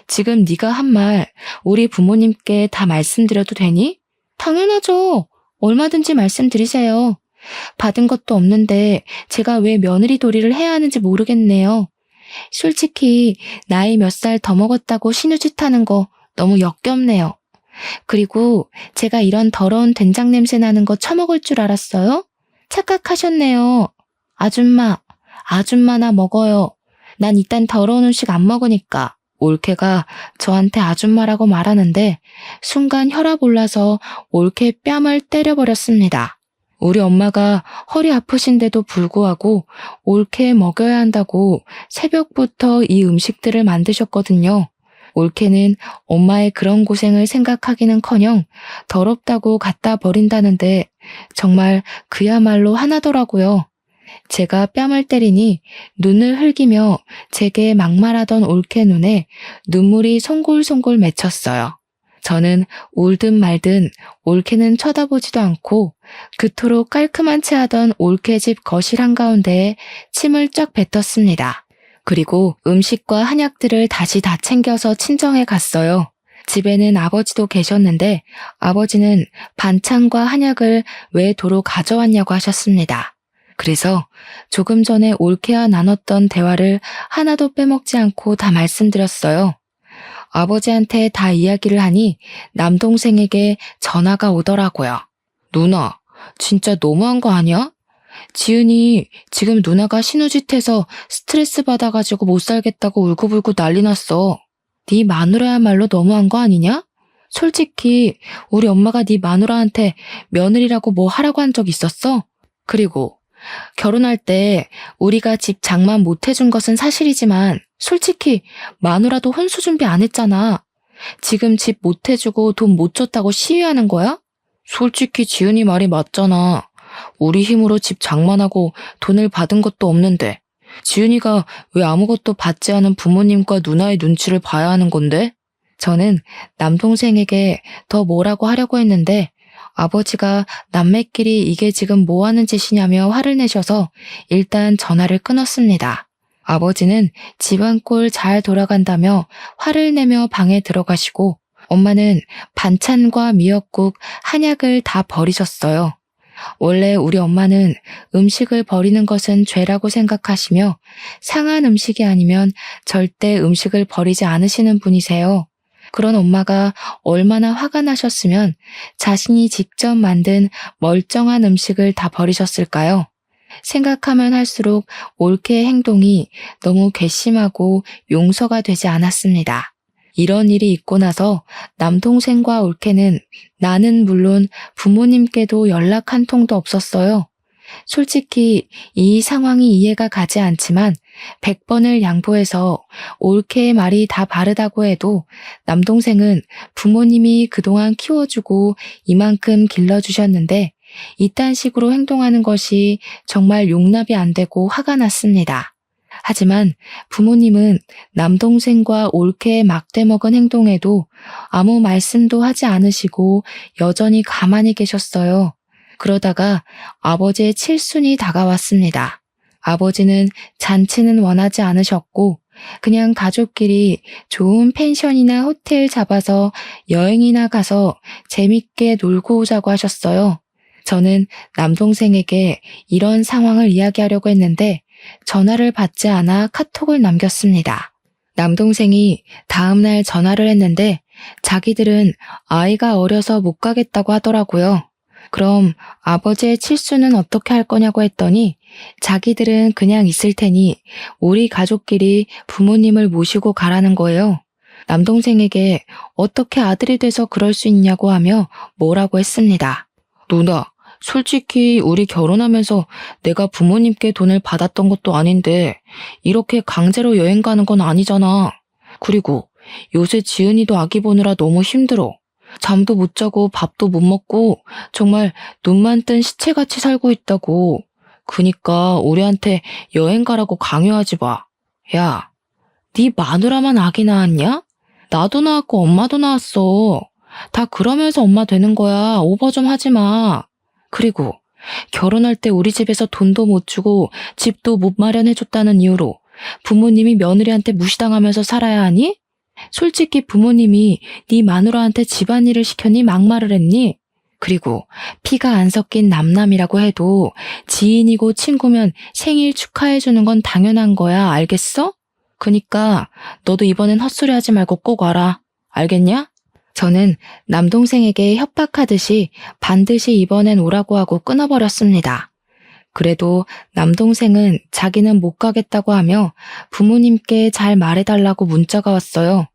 A: 지금 네가 한 말 우리 부모님께 다 말씀드려도 되니? 당연하죠. 얼마든지 말씀드리세요. 받은 것도 없는데 제가 왜 며느리 도리를 해야 하는지 모르겠네요. 솔직히 나이 몇 살 더 먹었다고 신우짓 하는 거 너무 역겹네요. 그리고 제가 이런 더러운 된장 냄새 나는 거 처먹을 줄 알았어요? 착각하셨네요. 아줌마나 먹어요. 난 이딴 더러운 음식 안 먹으니까. 올케가 저한테 아줌마라고 말하는데 순간 혈압 올라서 올케 뺨을 때려버렸습니다. 우리 엄마가 허리 아프신데도 불구하고 올케 먹여야 한다고 새벽부터 이 음식들을 만드셨거든요. 올케는 엄마의 그런 고생을 생각하기는커녕 더럽다고 갖다 버린다는데 정말 그야말로 하나더라고요. 제가 뺨을 때리니 눈을 흘기며 제게 막말하던 올케 눈에 눈물이 송골송골 맺혔어요. 저는 울든 말든 올케는 쳐다보지도 않고 그토록 깔끔한 채 하던 올케 집 거실 한가운데에 침을 쫙 뱉었습니다. 그리고 음식과 한약들을 다시 다 챙겨서 친정에 갔어요. 집에는 아버지도 계셨는데 아버지는 반찬과 한약을 왜 도로 가져왔냐고 하셨습니다. 그래서 조금 전에 올케와 나눴던 대화를 하나도 빼먹지 않고 다 말씀드렸어요. 아버지한테 다 이야기를 하니 남동생에게 전화가 오더라고요. 누나, 진짜 너무한 거 아니야? 지은이 지금 누나가 신우짓해서 스트레스 받아가지고 못 살겠다고 울고불고 난리 났어. 네 마누라야말로 너무한 거 아니냐? 솔직히 우리 엄마가 네 마누라한테 며느리라고 뭐 하라고 한 적 있었어? 그리고 결혼할 때 우리가 집 장만 못 해준 것은 사실이지만 솔직히 마누라도 혼수 준비 안 했잖아. 지금 집 못 해주고 돈 못 줬다고 시위하는 거야? 솔직히 지은이 말이 맞잖아. 우리 힘으로 집 장만하고 돈을 받은 것도 없는데 지은이가 왜 아무것도 받지 않은 부모님과 누나의 눈치를 봐야 하는 건데? 저는 남동생에게 더 뭐라고 하려고 했는데 아버지가 남매끼리 이게 지금 뭐 하는 짓이냐며 화를 내셔서 일단 전화를 끊었습니다. 아버지는 집안 꼴 잘 돌아간다며 화를 내며 방에 들어가시고 엄마는 반찬과 미역국, 한약을 다 버리셨어요. 원래 우리 엄마는 음식을 버리는 것은 죄라고 생각하시며 상한 음식이 아니면 절대 음식을 버리지 않으시는 분이세요. 그런 엄마가 얼마나 화가 나셨으면 자신이 직접 만든 멀쩡한 음식을 다 버리셨을까요? 생각하면 할수록 올케의 행동이 너무 괘씸하고 용서가 되지 않았습니다. 이런 일이 있고 나서 남동생과 올케는 나는 물론 부모님께도 연락 한 통도 없었어요. 솔직히 이 상황이 이해가 가지 않지만 100번을 양보해서 올케의 말이 다 바르다고 해도 남동생은 부모님이 그동안 키워주고 이만큼 길러주셨는데 이딴 식으로 행동하는 것이 정말 용납이 안 되고 화가 났습니다. 하지만 부모님은 남동생과 올케의 막대먹은 행동에도 아무 말씀도 하지 않으시고 여전히 가만히 계셨어요. 그러다가 아버지의 칠순이 다가왔습니다. 아버지는 잔치는 원하지 않으셨고 그냥 가족끼리 좋은 펜션이나 호텔 잡아서 여행이나 가서 재밌게 놀고 오자고 하셨어요. 저는 남동생에게 이런 상황을 이야기하려고 했는데 전화를 받지 않아 카톡을 남겼습니다. 남동생이 다음날 전화를 했는데 자기들은 아이가 어려서 못 가겠다고 하더라고요. 그럼 아버지의 칠수는 어떻게 할 거냐고 했더니 자기들은 그냥 있을 테니 우리 가족끼리 부모님을 모시고 가라는 거예요. 남동생에게 어떻게 아들이 돼서 그럴 수 있냐고 하며 뭐라고 했습니다. 누나, 솔직히 우리 결혼하면서 내가 부모님께 돈을 받았던 것도 아닌데 이렇게 강제로 여행 가는 건 아니잖아. 그리고 요새 지은이도 아기 보느라 너무 힘들어. 잠도 못 자고 밥도 못 먹고 정말 눈만 뜬 시체같이 살고 있다고. 그니까 우리한테 여행 가라고 강요하지 마. 야, 네 마누라만 아기 낳았냐? 나도 낳았고 엄마도 낳았어. 다 그러면서 엄마 되는 거야. 오버 좀 하지 마. 그리고 결혼할 때 우리 집에서 돈도 못 주고 집도 못 마련해줬다는 이유로 부모님이 며느리한테 무시당하면서 살아야 하니? 솔직히 부모님이 네 마누라한테 집안일을 시켰니 막말을 했니? 그리고 피가 안 섞인 남남이라고 해도 지인이고 친구면 생일 축하해주는 건 당연한 거야. 알겠어? 그니까 너도 이번엔 헛소리 하지 말고 꼭 와라. 알겠냐? 저는 남동생에게 협박하듯이 반드시 이번엔 오라고 하고 끊어버렸습니다. 그래도 남동생은 자기는 못 가겠다고 하며 부모님께 잘 말해달라고 문자가 왔어요.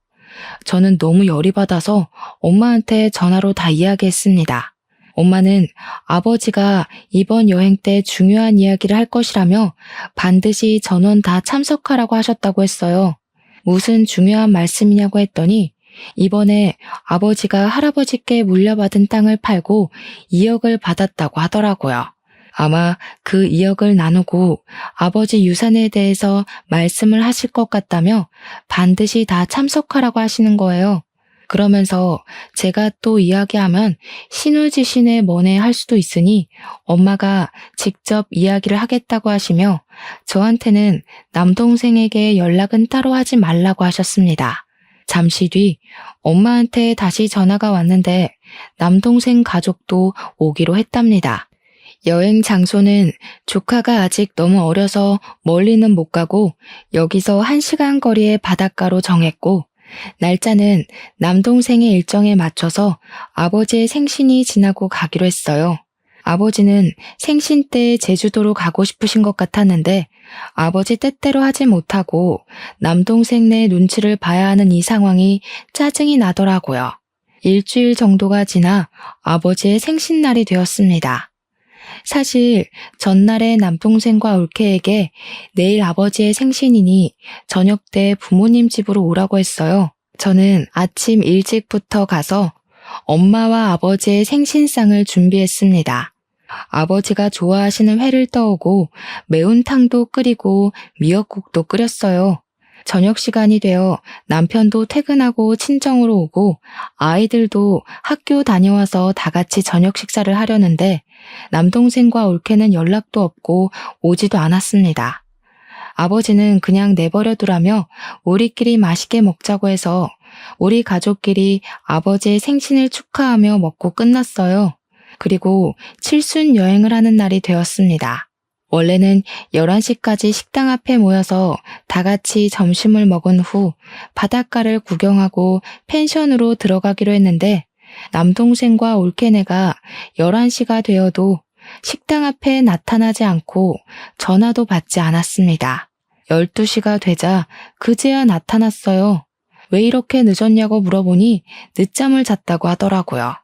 A: 저는 너무 열이 받아서 엄마한테 전화로 다 이야기했습니다. 엄마는 아버지가 이번 여행 때 중요한 이야기를 할 것이라며 반드시 전원 다 참석하라고 하셨다고 했어요. 무슨 중요한 말씀이냐고 했더니 이번에 아버지가 할아버지께 물려받은 땅을 팔고 2억을 받았다고 하더라고요. 아마 그 2억을 나누고 아버지 유산에 대해서 말씀을 하실 것 같다며 반드시 다 참석하라고 하시는 거예요. 그러면서 제가 또 이야기하면 신우지신에 뭐네 할 수도 있으니 엄마가 직접 이야기를 하겠다고 하시며 저한테는 남동생에게 연락은 따로 하지 말라고 하셨습니다. 잠시 뒤 엄마한테 다시 전화가 왔는데 남동생 가족도 오기로 했답니다. 여행 장소는 조카가 아직 너무 어려서 멀리는 못 가고 여기서 1시간 거리의 바닷가로 정했고 날짜는 남동생의 일정에 맞춰서 아버지의 생신이 지나고 가기로 했어요. 아버지는 생신 때 제주도로 가고 싶으신 것 같았는데 아버지 뜻대로 하지 못하고 남동생네 눈치를 봐야 하는 이 상황이 짜증이 나더라고요. 일주일 정도가 지나 아버지의 생신날이 되었습니다. 사실 전날에 남동생과 올케에게 내일 아버지의 생신이니 저녁 때 부모님 집으로 오라고 했어요. 저는 아침 일찍부터 가서 엄마와 아버지의 생신상을 준비했습니다. 아버지가 좋아하시는 회를 떠오고 매운탕도 끓이고 미역국도 끓였어요. 저녁 시간이 되어 남편도 퇴근하고 친정으로 오고 아이들도 학교 다녀와서 다 같이 저녁 식사를 하려는데 남동생과 올케는 연락도 없고 오지도 않았습니다. 아버지는 그냥 내버려 두라며 우리끼리 맛있게 먹자고 해서 우리 가족끼리 아버지의 생신을 축하하며 먹고 끝났어요. 그리고 칠순 여행을 하는 날이 되었습니다. 원래는 11시까지 식당 앞에 모여서 다 같이 점심을 먹은 후 바닷가를 구경하고 펜션으로 들어가기로 했는데 남동생과 올케네가 11시가 되어도 식당 앞에 나타나지 않고 전화도 받지 않았습니다. 12시가 되자 그제야 나타났어요. 왜 이렇게 늦었냐고 물어보니 늦잠을 잤다고 하더라고요.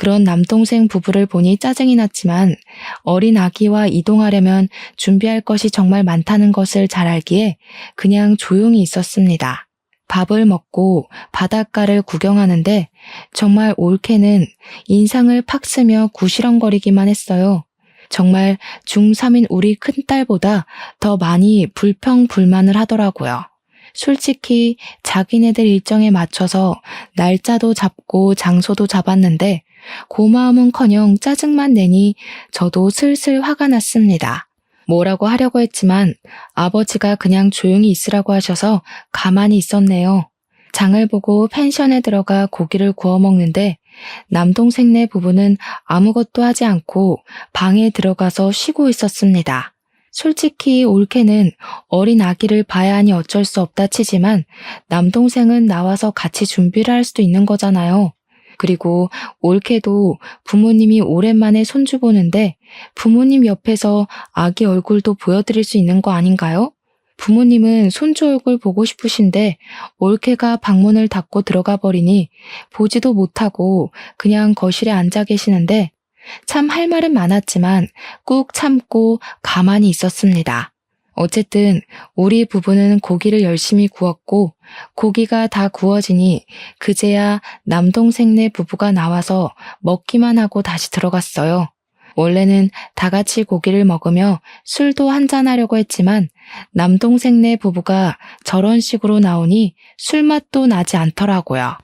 A: 그런 남동생 부부를 보니 짜증이 났지만 어린 아기와 이동하려면 준비할 것이 정말 많다는 것을 잘 알기에 그냥 조용히 있었습니다. 밥을 먹고 바닷가를 구경하는데 정말 올케는 인상을 팍 쓰며 구시렁거리기만 했어요. 정말 중3인 우리 큰딸보다 더 많이 불평불만을 하더라고요. 솔직히 자기네들 일정에 맞춰서 날짜도 잡고 장소도 잡았는데 고마움은커녕 짜증만 내니 저도 슬슬 화가 났습니다. 뭐라고 하려고 했지만 아버지가 그냥 조용히 있으라고 하셔서 가만히 있었네요. 장을 보고 펜션에 들어가 고기를 구워 먹는데 남동생네 부부는 아무것도 하지 않고 방에 들어가서 쉬고 있었습니다. 솔직히 올케는 어린 아기를 봐야 하니 어쩔 수 없다 치지만 남동생은 나와서 같이 준비를 할 수도 있는 거잖아요. 그리고 올케도 부모님이 오랜만에 손주 보는데 부모님 옆에서 아기 얼굴도 보여드릴 수 있는 거 아닌가요? 부모님은 손주 얼굴 보고 싶으신데 올케가 방문을 닫고 들어가 버리니 보지도 못하고 그냥 거실에 앉아 계시는데 참 할 말은 많았지만 꾹 참고 가만히 있었습니다. 어쨌든 우리 부부는 고기를 열심히 구웠고 고기가 다 구워지니 그제야 남동생네 부부가 나와서 먹기만 하고 다시 들어갔어요. 원래는 다 같이 고기를 먹으며 술도 한잔하려고 했지만 남동생네 부부가 저런 식으로 나오니 술맛도 나지 않더라고요.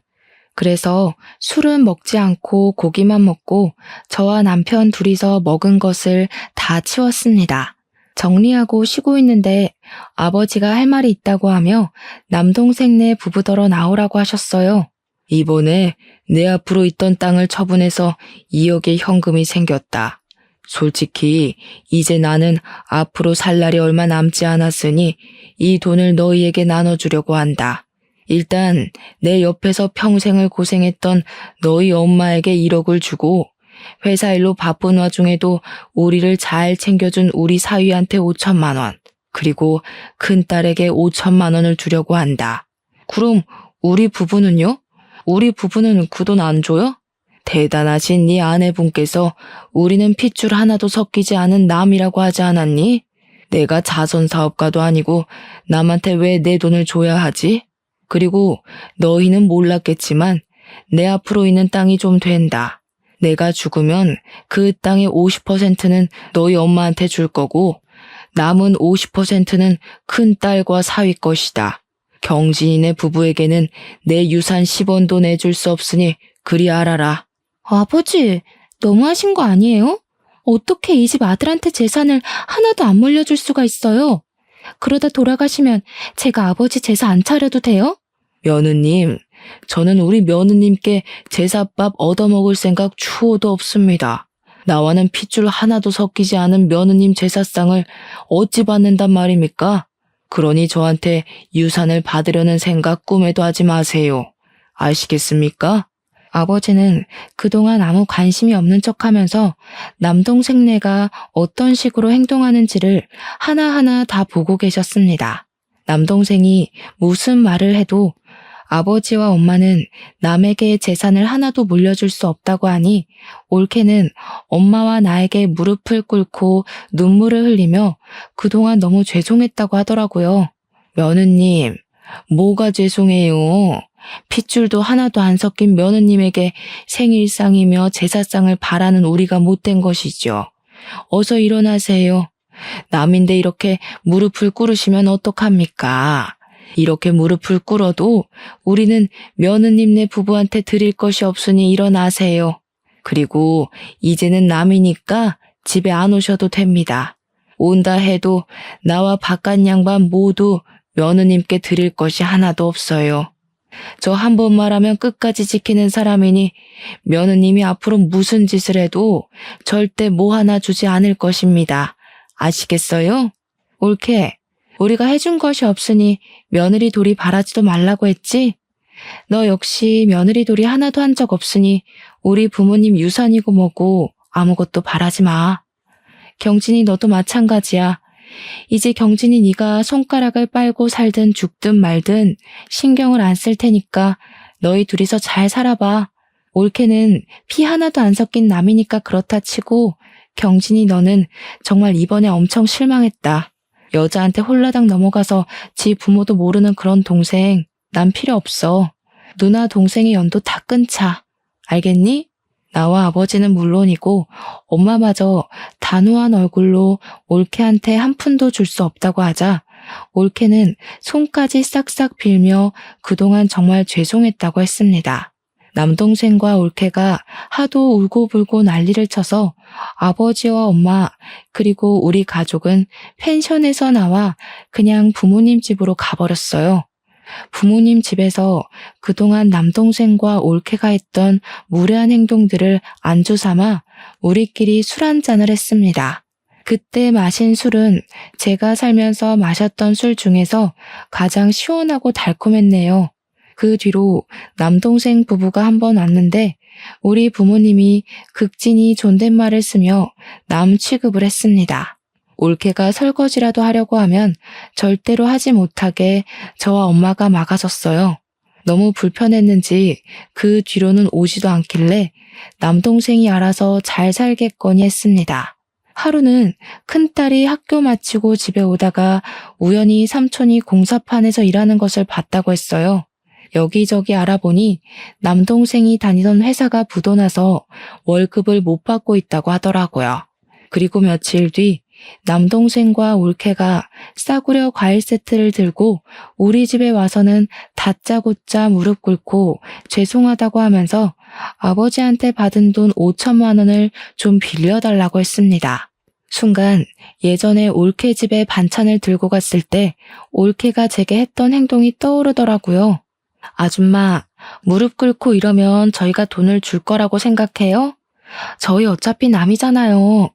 A: 그래서 술은 먹지 않고 고기만 먹고 저와 남편 둘이서 먹은 것을 다 치웠습니다. 정리하고 쉬고 있는데 아버지가 할 말이 있다고 하며 남동생네 부부더러 나오라고 하셨어요. 이번에 내 앞으로 있던 땅을 처분해서 2억의 현금이 생겼다. 솔직히 이제 나는 앞으로 살 날이 얼마 남지 않았으니 이 돈을 너희에게 나눠주려고 한다. 일단 내 옆에서 평생을 고생했던 너희 엄마에게 1억을 주고 회사 일로 바쁜 와중에도 우리를 잘 챙겨준 우리 사위한테 5천만 원, 그리고 큰딸에게 5천만 원을 주려고 한다. 그럼 우리 부부는요? 우리 부부는 그 돈 안 줘요? 대단하신 네 아내분께서 우리는 핏줄 하나도 섞이지 않은 남이라고 하지 않았니? 내가 자선사업가도 아니고 남한테 왜 내 돈을 줘야 하지? 그리고 너희는 몰랐겠지만 내 앞으로 있는 땅이 좀 된다. 내가 죽으면 그 땅의 50%는 너희 엄마한테 줄 거고 남은 50%는 큰딸과 사위 것이다. 경진이네 부부에게는 내 유산 10원도 내줄 수 없으니 그리 알아라. 아버지, 너무하신 거 아니에요? 어떻게 이 집 아들한테 재산을 하나도 안 물려줄 수가 있어요? 그러다 돌아가시면 제가 아버지 제사 안 차려도 돼요? 며느님, 저는 우리 며느님께 제사밥 얻어먹을 생각 추호도 없습니다. 나와는 핏줄 하나도 섞이지 않은 며느님 제사상을 어찌 받는단 말입니까? 그러니 저한테 유산을 받으려는 생각 꿈에도 하지 마세요. 아시겠습니까? 아버지는 그동안 아무 관심이 없는 척하면서 남동생네가 어떤 식으로 행동하는지를 하나하나 다 보고 계셨습니다. 남동생이 무슨 말을 해도 아버지와 엄마는 남에게 재산을 하나도 물려줄 수 없다고 하니 올케는 엄마와 나에게 무릎을 꿇고 눈물을 흘리며 그동안 너무 죄송했다고 하더라고요. 며느님, 뭐가 죄송해요? 핏줄도 하나도 안 섞인 며느님에게 생일상이며 제사상을 바라는 우리가 못된 것이죠. 어서 일어나세요. 남인데 이렇게 무릎을 꿇으시면 어떡합니까? 이렇게 무릎을 꿇어도 우리는 며느님네 부부한테 드릴 것이 없으니 일어나세요. 그리고 이제는 남이니까 집에 안 오셔도 됩니다. 온다 해도 나와 바깥 양반 모두 며느님께 드릴 것이 하나도 없어요. 저 한 번 말하면 끝까지 지키는 사람이니 며느님이 앞으로 무슨 짓을 해도 절대 뭐 하나 주지 않을 것입니다. 아시겠어요? 올케, 우리가 해준 것이 없으니 며느리 돌이 바라지도 말라고 했지? 너 역시 며느리 돌이 하나도 한 적 없으니 우리 부모님 유산이고 뭐고 아무것도 바라지 마. 경진이 너도 마찬가지야. 이제 경진이 네가 손가락을 빨고 살든 죽든 말든 신경을 안 쓸 테니까 너희 둘이서 잘 살아봐. 올케는 피 하나도 안 섞인 남이니까 그렇다 치고 경진이 너는 정말 이번에 엄청 실망했다. 여자한테 홀라당 넘어가서 지 부모도 모르는 그런 동생 난 필요 없어. 누나 동생의 연도 다 끊자. 알겠니? 나와 아버지는 물론이고 엄마마저 단호한 얼굴로 올케한테 한 푼도 줄 수 없다고 하자 올케는 손까지 싹싹 빌며 그동안 정말 죄송했다고 했습니다. 남동생과 올케가 하도 울고불고 난리를 쳐서 아버지와 엄마 그리고 우리 가족은 펜션에서 나와 그냥 부모님 집으로 가버렸어요. 부모님 집에서 그동안 남동생과 올케가 했던 무례한 행동들을 안주 삼아 우리끼리 술 한잔을 했습니다. 그때 마신 술은 제가 살면서 마셨던 술 중에서 가장 시원하고 달콤했네요. 그 뒤로 남동생 부부가 한 번 왔는데 우리 부모님이 극진히 존댓말을 쓰며 남 취급을 했습니다. 올케가 설거지라도 하려고 하면 절대로 하지 못하게 저와 엄마가 막아섰어요. 너무 불편했는지 그 뒤로는 오지도 않길래 남동생이 알아서 잘 살겠거니 했습니다. 하루는 큰딸이 학교 마치고 집에 오다가 우연히 삼촌이 공사판에서 일하는 것을 봤다고 했어요. 여기저기 알아보니 남동생이 다니던 회사가 부도나서 월급을 못 받고 있다고 하더라고요. 그리고 며칠 뒤 남동생과 올케가 싸구려 과일 세트를 들고 우리 집에 와서는 다짜고짜 무릎 꿇고 죄송하다고 하면서 아버지한테 받은 돈 5천만 원을 좀 빌려달라고 했습니다. 순간 예전에 올케 집에 반찬을 들고 갔을 때 올케가 제게 했던 행동이 떠오르더라고요. 아줌마, 무릎 꿇고 이러면 저희가 돈을 줄 거라고 생각해요? 저희 어차피 남이잖아요.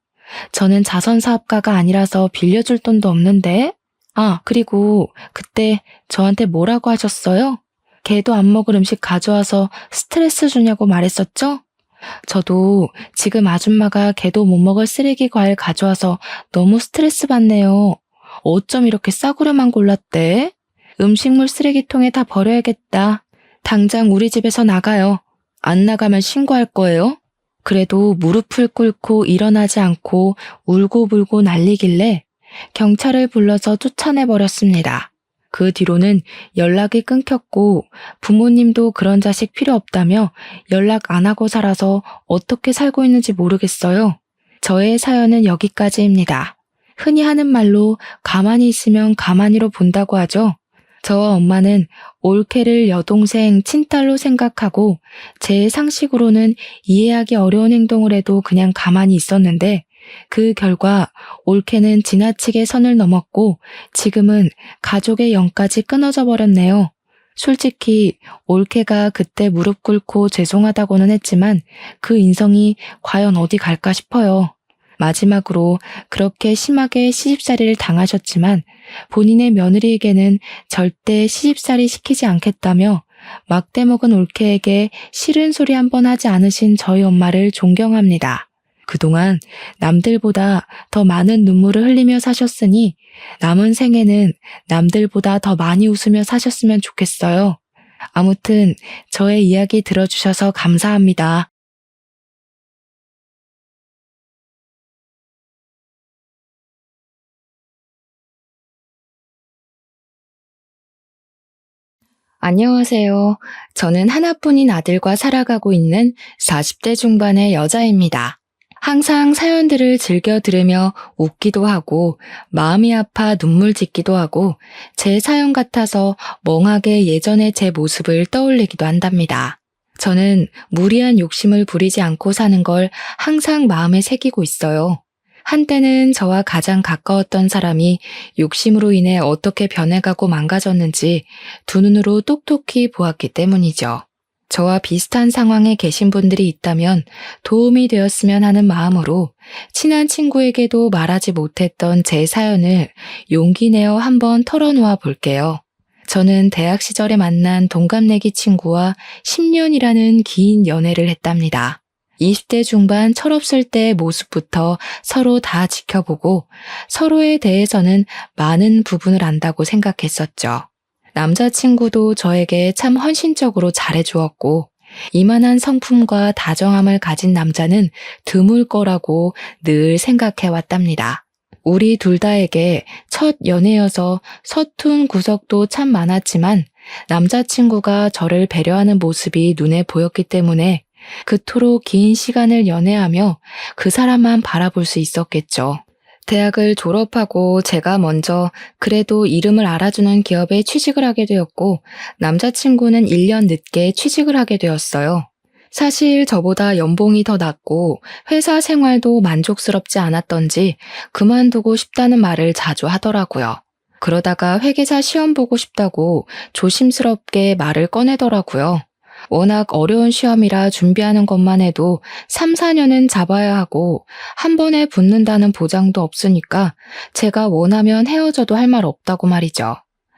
A: 저는 자선사업가가 아니라서 빌려줄 돈도 없는데? 아, 그리고 그때 저한테 뭐라고 하셨어요? 걔도 안 먹을 음식 가져와서 스트레스 주냐고 말했었죠? 저도 지금 아줌마가 걔도 못 먹을 쓰레기 과일 가져와서 너무 스트레스 받네요. 어쩜 이렇게 싸구려만 골랐대? 음식물 쓰레기통에 다 버려야겠다. 당장 우리 집에서 나가요. 안 나가면 신고할 거예요. 그래도 무릎을 꿇고 일어나지 않고 울고불고 난리길래 경찰을 불러서 쫓아내버렸습니다. 그 뒤로는 연락이 끊겼고 부모님도 그런 자식 필요 없다며 연락 안 하고 살아서 어떻게 살고 있는지 모르겠어요. 저의 사연은 여기까지입니다. 흔히 하는 말로 가만히 있으면 가만히로 본다고 하죠. 저와 엄마는 올케를 여동생, 친딸로 생각하고 제 상식으로는 이해하기 어려운 행동을 해도 그냥 가만히 있었는데 그 결과 올케는 지나치게 선을 넘었고 지금은 가족의 영까지 끊어져 버렸네요. 솔직히 올케가 그때 무릎 꿇고 죄송하다고는 했지만 그 인성이 과연 어디 갈까 싶어요. 마지막으로 그렇게 심하게 시집살이를 당하셨지만 본인의 며느리에게는 절대 시집살이 시키지 않겠다며 막대먹은 올케에게 싫은 소리 한 번 하지 않으신 저희 엄마를 존경합니다. 그동안 남들보다 더 많은 눈물을 흘리며 사셨으니 남은 생에는 남들보다 더 많이 웃으며 사셨으면 좋겠어요. 아무튼 저의 이야기 들어주셔서 감사합니다. 안녕하세요. 저는 하나뿐인 아들과 살아가고 있는 40대 중반의 여자입니다. 항상 사연들을 즐겨 들으며 웃기도 하고 마음이 아파 눈물 짓기도 하고 제 사연 같아서 멍하게 예전의 제 모습을 떠올리기도 한답니다. 저는 무리한 욕심을 부리지 않고 사는 걸 항상 마음에 새기고 있어요. 한때는 저와 가장 가까웠던 사람이 욕심으로 인해 어떻게 변해가고 망가졌는지 두 눈으로 똑똑히 보았기 때문이죠. 저와 비슷한 상황에 계신 분들이 있다면 도움이 되었으면 하는 마음으로 친한 친구에게도 말하지 못했던 제 사연을 용기 내어 한번 털어놓아 볼게요. 저는 대학 시절에 만난 동갑내기 친구와 10년이라는 긴 연애를 했답니다. 20대 중반 철없을 때의 모습부터 서로 다 지켜보고 서로에 대해서는 많은 부분을 안다고 생각했었죠. 남자친구도 저에게 참 헌신적으로 잘해주었고 이만한 성품과 다정함을 가진 남자는 드물 거라고 늘 생각해왔답니다. 우리 둘 다에게 첫 연애여서 서툰 구석도 참 많았지만 남자친구가 저를 배려하는 모습이 눈에 보였기 때문에 그토록 긴 시간을 연애하며 그 사람만 바라볼 수 있었겠죠. 대학을 졸업하고 제가 먼저 그래도 이름을 알아주는 기업에 취직을 하게 되었고 남자친구는 1년 늦게 취직을 하게 되었어요. 사실 저보다 연봉이 더 낮고 회사 생활도 만족스럽지 않았던지 그만두고 싶다는 말을 자주 하더라고요. 그러다가 회계사 시험 보고 싶다고 조심스럽게 말을 꺼내더라고요. 워낙 어려운 시험이라 준비하는 것만 해도 3, 4년은 잡아야 하고 한 번에 붙는다는 보장도 없으니까 제가 원하면 헤어져도 할 말 없다고 말이죠.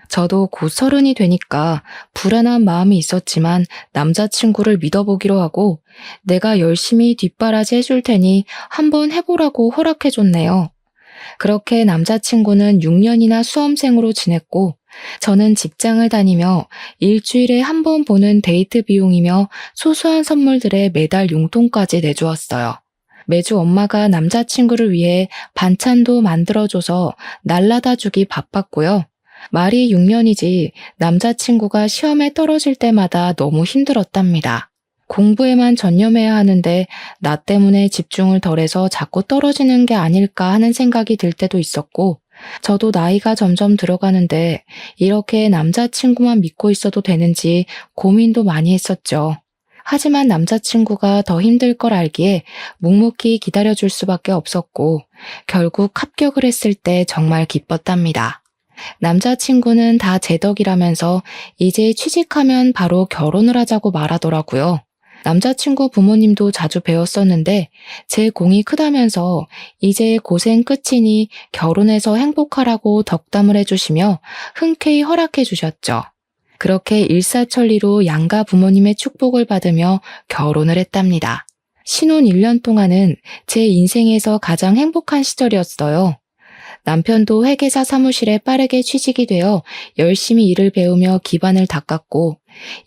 A: 저도 곧 30이 되니까 불안한 마음이 있었지만 남자친구를 믿어보기로 하고 내가 열심히 뒷바라지 해줄 테니 한번 해보라고 허락해줬네요. 그렇게 남자친구는 6년이나 수험생으로 지냈고 저는 직장을 다니며 일주일에 한 번 보는 데이트 비용이며 소소한 선물들에 매달 용돈까지 내주었어요. 매주 엄마가 남자친구를 위해 반찬도 만들어줘서 날라다 주기 바빴고요. 말이 6년이지 남자친구가 시험에 떨어질 때마다 너무 힘들었답니다. 공부에만 전념해야 하는데 나 때문에 집중을 덜해서 자꾸 떨어지는 게 아닐까 하는 생각이 들 때도 있었고 저도 나이가 점점 들어가는데 이렇게 남자친구만 믿고 있어도 되는지 고민도 많이 했었죠. 하지만 남자친구가 더 힘들 걸 알기에 묵묵히 기다려줄 수밖에 없었고 결국 합격을 했을 때 정말 기뻤답니다. 남자친구는 다 제 덕이라면서 이제 취직하면 바로 결혼을 하자고 말하더라고요. 남자친구 부모님도 자주 배웠었는데 제 공이 크다면서 이제 고생 끝이니 결혼해서 행복하라고 덕담을 해주시며 흔쾌히 허락해 주셨죠. 그렇게 일사천리로 양가 부모님의 축복을 받으며 결혼을 했답니다. 신혼 1년 동안은 제 인생에서 가장 행복한 시절이었어요. 남편도 회계사 사무실에 빠르게 취직이 되어 열심히 일을 배우며 기반을 닦았고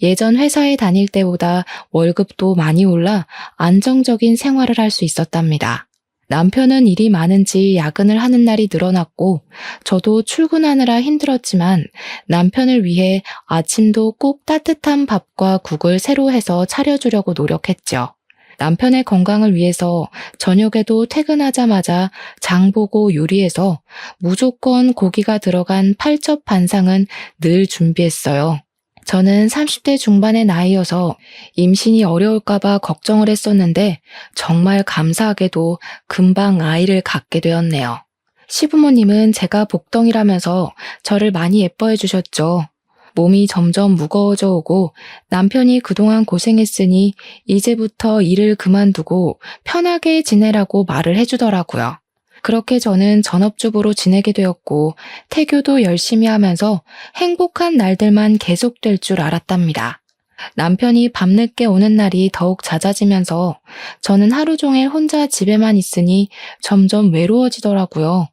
A: 예전 회사에 다닐 때보다 월급도 많이 올라 안정적인 생활을 할 수 있었답니다. 남편은 일이 많은지 야근을 하는 날이 늘어났고 저도 출근하느라 힘들었지만 남편을 위해 아침도 꼭 따뜻한 밥과 국을 새로 해서 차려주려고 노력했죠. 남편의 건강을 위해서 저녁에도 퇴근하자마자 장 보고 요리해서 무조건 고기가 들어간 팔접 반상은 늘 준비했어요. 저는 30대 중반의 나이여서 임신이 어려울까봐 걱정을 했었는데 정말 감사하게도 금방 아이를 갖게 되었네요. 시부모님은 제가 복덩이라면서 저를 많이 예뻐해 주셨죠. 몸이 점점 무거워져 오고 남편이 그동안 고생했으니 이제부터 일을 그만두고 편하게 지내라고 말을 해주더라고요. 그렇게 저는 전업주부로 지내게 되었고 태교도 열심히 하면서 행복한 날들만 계속될 줄 알았답니다. 남편이 밤늦게 오는 날이 더욱 잦아지면서 저는 하루 종일 혼자 집에만 있으니 점점 외로워지더라고요.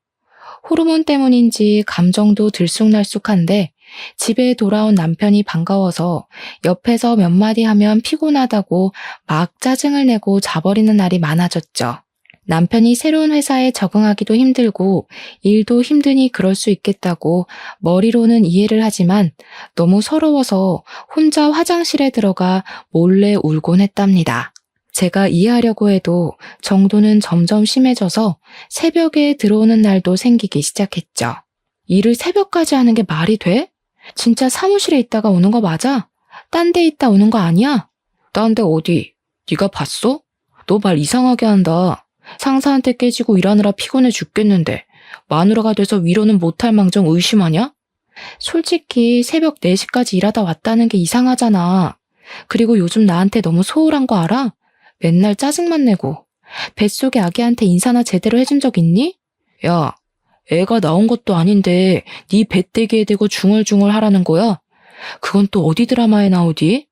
A: 호르몬 때문인지 감정도 들쑥날쑥한데 집에 돌아온 남편이 반가워서 옆에서 몇 마디 하면 피곤하다고 막 짜증을 내고 자버리는 날이 많아졌죠. 남편이 새로운 회사에 적응하기도 힘들고 일도 힘드니 그럴 수 있겠다고 머리로는 이해를 하지만 너무 서러워서 혼자 화장실에 들어가 몰래 울곤 했답니다. 제가 이해하려고 해도 정도는 점점 심해져서 새벽에 들어오는 날도 생기기 시작했죠. 일을 새벽까지 하는 게 말이 돼? 진짜 사무실에 있다가 오는 거 맞아? 딴 데 있다 오는 거 아니야? 딴 데 어디? 네가 봤어? 너 말 이상하게 한다. 상사한테 깨지고 일하느라 피곤해 죽겠는데 마누라가 돼서 위로는 못할 망정 의심하냐? 솔직히 새벽 4시까지 일하다 왔다는 게 이상하잖아. 그리고 요즘 나한테 너무 소홀한 거 알아? 맨날 짜증만 내고 뱃속의 아기한테 인사나 제대로 해준 적 있니? 야, 애가 나온 것도 아닌데 네 배때기에 대고 중얼중얼 하라는 거야? 그건 또 어디 드라마에 나오디?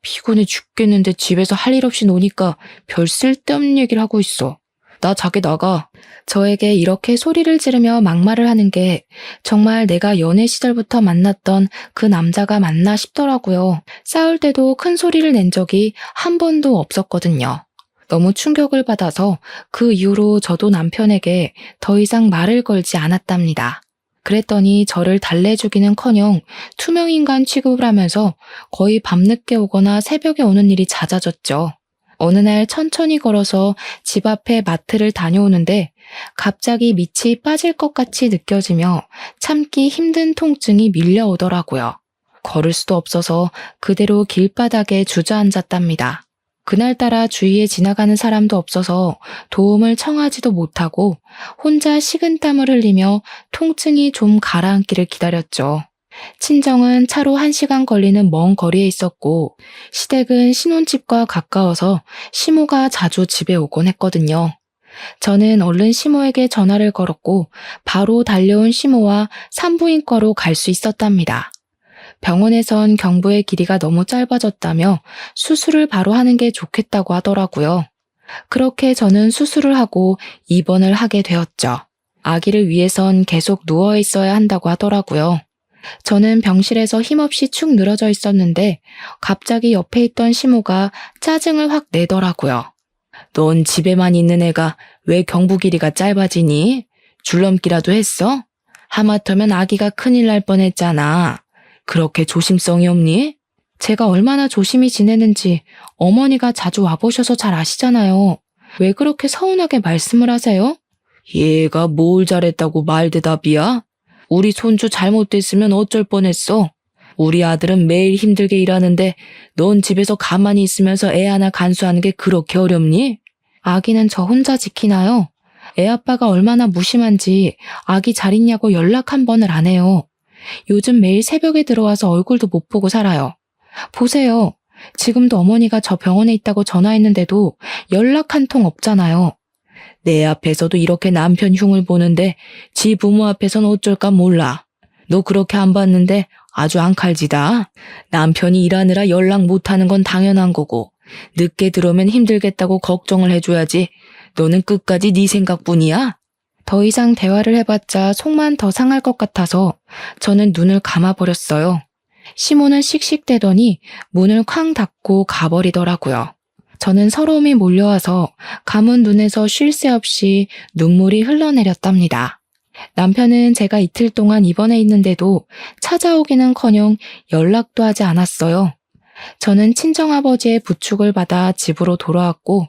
A: 피곤해 죽겠는데 집에서 할 일 없이 노니까 별 쓸데없는 얘기를 하고 있어. 나 자게 나가. 저에게 이렇게 소리를 지르며 막말을 하는 게 정말 내가 연애 시절부터 만났던 그 남자가 맞나 싶더라고요. 싸울 때도 큰 소리를 낸 적이 한 번도 없었거든요. 너무 충격을 받아서 그 이후로 저도 남편에게 더 이상 말을 걸지 않았답니다. 그랬더니 저를 달래주기는커녕 투명인간 취급을 하면서 거의 밤늦게 오거나 새벽에 오는 일이 잦아졌죠. 어느 날 천천히 걸어서 집 앞에 마트를 다녀오는데 갑자기 밑이 빠질 것 같이 느껴지며 참기 힘든 통증이 밀려오더라고요. 걸을 수도 없어서 그대로 길바닥에 주저앉았답니다. 그날따라 주위에 지나가는 사람도 없어서 도움을 청하지도 못하고 혼자 식은땀을 흘리며 통증이 좀 가라앉기를 기다렸죠. 친정은 차로 1시간 걸리는 먼 거리에 있었고 시댁은 신혼집과 가까워서 시모가 자주 집에 오곤 했거든요. 저는 얼른 시모에게 전화를 걸었고 바로 달려온 시모와 산부인과로 갈 수 있었답니다. 병원에선 경부의 길이가 너무 짧아졌다며 수술을 바로 하는 게 좋겠다고 하더라고요. 그렇게 저는 수술을 하고 입원을 하게 되었죠. 아기를 위해선 계속 누워 있어야 한다고 하더라고요. 저는 병실에서 힘없이 축 늘어져 있었는데 갑자기 옆에 있던 시모가 짜증을 확 내더라고요. 넌 집에만 있는 애가 왜 경부 길이가 짧아지니? 줄넘기라도 했어? 하마터면 아기가 큰일 날 뻔했잖아. 그렇게 조심성이 없니? 제가 얼마나 조심히 지내는지 어머니가 자주 와보셔서 잘 아시잖아요. 왜 그렇게 서운하게 말씀을 하세요? 얘가 뭘 잘했다고 말대답이야? 우리 손주 잘못됐으면 어쩔 뻔했어. 우리 아들은 매일 힘들게 일하는데 넌 집에서 가만히 있으면서 애 하나 간수하는 게 그렇게 어렵니? 아기는 저 혼자 지키나요? 애 아빠가 얼마나 무심한지 아기 잘 있냐고 연락 한 번을 안 해요. 요즘 매일 새벽에 들어와서 얼굴도 못 보고 살아요. 보세요. 지금도 어머니가 저 병원에 있다고 전화했는데도 연락 한 통 없잖아요. 내 앞에서도 이렇게 남편 흉을 보는데 지 부모 앞에선 어쩔까 몰라. 너 그렇게 안 봤는데 아주 앙칼지다. 남편이 일하느라 연락 못하는 건 당연한 거고 늦게 들어오면 힘들겠다고 걱정을 해줘야지. 너는 끝까지 네 생각뿐이야? 더 이상 대화를 해봤자 속만 더 상할 것 같아서 저는 눈을 감아버렸어요. 시모는 씩씩대더니 문을 쾅 닫고 가버리더라고요. 저는 서러움이 몰려와서 감은 눈에서 쉴 새 없이 눈물이 흘러내렸답니다. 남편은 제가 이틀 동안 입원해 있는데도 찾아오기는커녕 연락도 하지 않았어요. 저는 친정아버지의 부축을 받아 집으로 돌아왔고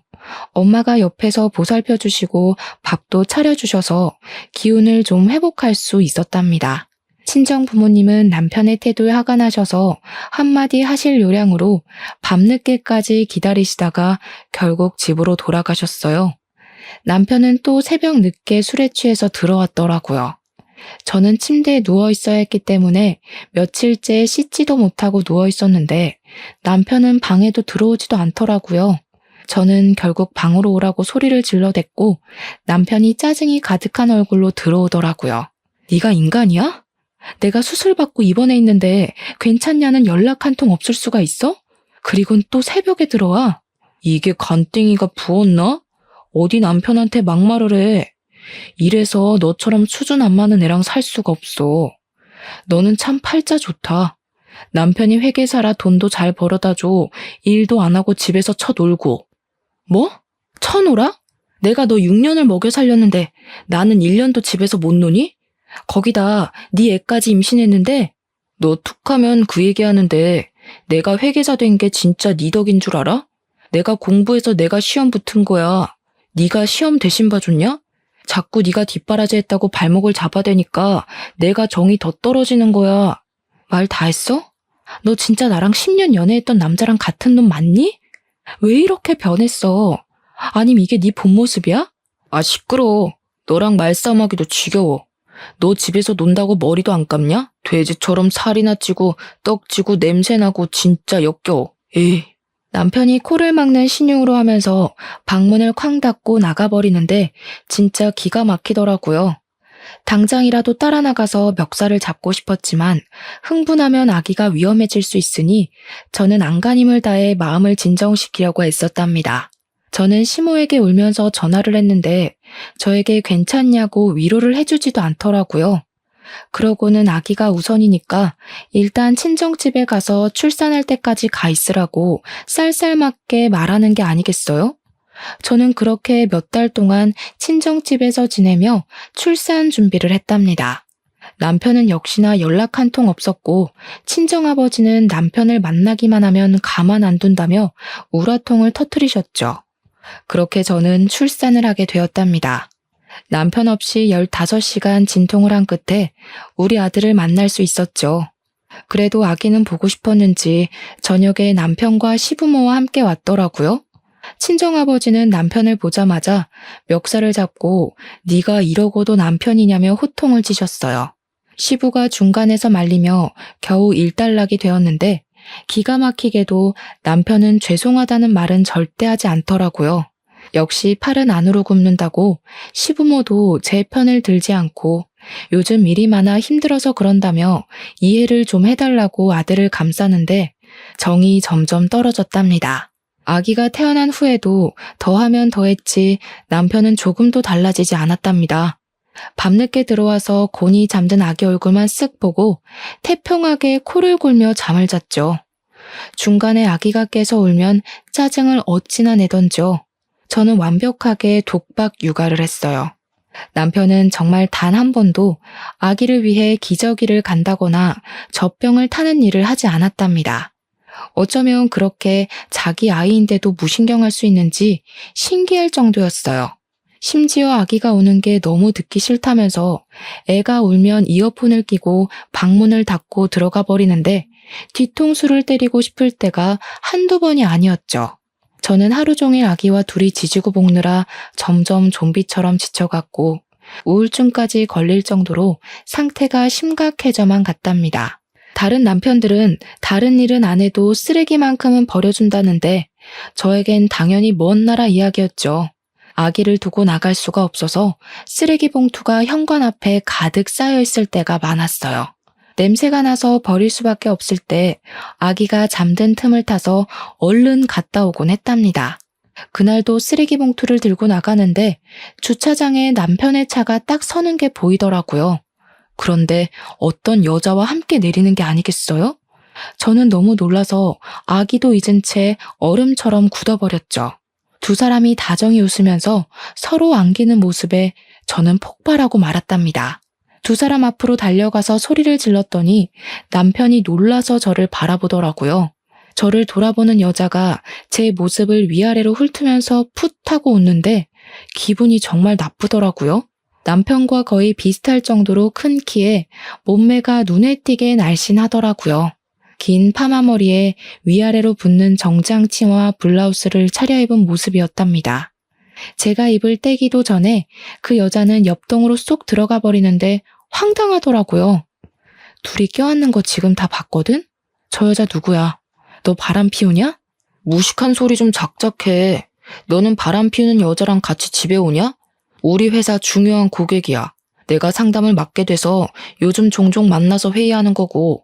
A: 엄마가 옆에서 보살펴 주시고 밥도 차려주셔서 기운을 좀 회복할 수 있었답니다. 친정 부모님은 남편의 태도에 화가 나셔서 한마디 하실 요량으로 밤늦게까지 기다리시다가 결국 집으로 돌아가셨어요. 남편은 또 새벽 늦게 술에 취해서 들어왔더라고요. 저는 침대에 누워 있어야 했기 때문에 며칠째 씻지도 못하고 누워 있었는데 남편은 방에도 들어오지도 않더라고요. 저는 결국 방으로 오라고 소리를 질러댔고 남편이 짜증이 가득한 얼굴로 들어오더라고요. 네가 인간이야? 내가 수술받고 입원해 있는데 괜찮냐는 연락 한 통 없을 수가 있어? 그리곤 또 새벽에 들어와. 이게 간땡이가 부었나? 어디 남편한테 막말을 해. 이래서 너처럼 수준 안 맞는 애랑 살 수가 없어. 너는 참 팔자 좋다. 남편이 회계사라 돈도 잘 벌어다 줘. 일도 안 하고 집에서 쳐놀고. 뭐? 쳐놀아? 내가 너 6년을 먹여 살렸는데 나는 1년도 집에서 못 노니? 거기다 네 애까지 임신했는데 너 툭하면 그 얘기하는데 내가 회계사 된 게 진짜 네 덕인 줄 알아? 내가 공부해서 내가 시험 붙은 거야. 네가 시험 대신 봐줬냐? 자꾸 네가 뒷바라지 했다고 발목을 잡아대니까 내가 정이 더 떨어지는 거야. 말 다 했어? 너 진짜 나랑 10년 연애했던 남자랑 같은 놈 맞니? 왜 이렇게 변했어? 아님 이게 네 본 모습이야? 아 시끄러워. 너랑 말싸움하기도 지겨워. 너 집에서 논다고 머리도 안 감냐? 돼지처럼 살이나 찌고 떡지고 냄새나고 진짜 역겨워. 에이. 남편이 코를 막는 신용으로 하면서 방문을 쾅 닫고 나가버리는데 진짜 기가 막히더라고요. 당장이라도 따라 나가서 멱살을 잡고 싶었지만 흥분하면 아기가 위험해질 수 있으니 저는 안간힘을 다해 마음을 진정시키려고 애썼답니다. 저는 시모에게 울면서 전화를 했는데 저에게 괜찮냐고 위로를 해주지도 않더라고요. 그러고는 아기가 우선이니까 일단 친정집에 가서 출산할 때까지 가 있으라고 쌀쌀맞게 말하는 게 아니겠어요? 저는 그렇게 몇 달 동안 친정집에서 지내며 출산 준비를 했답니다. 남편은 역시나 연락 한 통 없었고 친정아버지는 남편을 만나기만 하면 가만 안 둔다며 우라통을 터뜨리셨죠. 그렇게 저는 출산을 하게 되었답니다. 남편 없이 15시간 진통을 한 끝에 우리 아들을 만날 수 있었죠. 그래도 아기는 보고 싶었는지 저녁에 남편과 시부모와 함께 왔더라고요. 친정아버지는 남편을 보자마자 멱살을 잡고 네가 이러고도 남편이냐며 호통을 치셨어요. 시부가 중간에서 말리며 겨우 일단락이 되었는데 기가 막히게도 남편은 죄송하다는 말은 절대 하지 않더라고요. 역시 팔은 안으로 굽는다고 시부모도 제 편을 들지 않고 요즘 일이 많아 힘들어서 그런다며 이해를 좀 해달라고 아들을 감싸는데 정이 점점 떨어졌답니다. 아기가 태어난 후에도 더하면 더했지 남편은 조금도 달라지지 않았답니다. 밤늦게 들어와서 곤히 잠든 아기 얼굴만 쓱 보고 태평하게 코를 골며 잠을 잤죠. 중간에 아기가 깨서 울면 짜증을 어찌나 내던지요. 저는 완벽하게 독박 육아를 했어요. 남편은 정말 단 한 번도 아기를 위해 기저귀를 간다거나 젖병을 타는 일을 하지 않았답니다. 어쩌면 그렇게 자기 아이인데도 무신경할 수 있는지 신기할 정도였어요. 심지어 아기가 우는 게 너무 듣기 싫다면서 애가 울면 이어폰을 끼고 방문을 닫고 들어가 버리는데 뒤통수를 때리고 싶을 때가 한두 번이 아니었죠. 저는 하루 종일 아기와 둘이 지지고 볶느라 점점 좀비처럼 지쳐갔고 우울증까지 걸릴 정도로 상태가 심각해져만 갔답니다. 다른 남편들은 다른 일은 안 해도 쓰레기만큼은 버려준다는데 저에겐 당연히 먼 나라 이야기였죠. 아기를 두고 나갈 수가 없어서 쓰레기 봉투가 현관 앞에 가득 쌓여 있을 때가 많았어요. 냄새가 나서 버릴 수밖에 없을 때 아기가 잠든 틈을 타서 얼른 갔다 오곤 했답니다. 그날도 쓰레기 봉투를 들고 나가는데 주차장에 남편의 차가 딱 서는 게 보이더라고요. 그런데 어떤 여자와 함께 내리는 게 아니겠어요? 저는 너무 놀라서 아기도 잊은 채 얼음처럼 굳어버렸죠. 두 사람이 다정히 웃으면서 서로 안기는 모습에 저는 폭발하고 말았답니다. 두 사람 앞으로 달려가서 소리를 질렀더니 남편이 놀라서 저를 바라보더라고요. 저를 돌아보는 여자가 제 모습을 위아래로 훑으면서 풋 하고 웃는데 기분이 정말 나쁘더라고요. 남편과 거의 비슷할 정도로 큰 키에 몸매가 눈에 띄게 날씬하더라고요. 긴 파마머리에 위아래로 붙는 정장 치마와 블라우스를 차려입은 모습이었답니다. 제가 입을 떼기도 전에 그 여자는 옆동으로 쏙 들어가 버리는데 황당하더라고요. 둘이 껴안는 거 지금 다 봤거든? 저 여자 누구야? 너 바람 피우냐? 무식한 소리 좀 작작해. 너는 바람 피우는 여자랑 같이 집에 오냐? 우리 회사 중요한 고객이야. 내가 상담을 맡게 돼서 요즘 종종 만나서 회의하는 거고,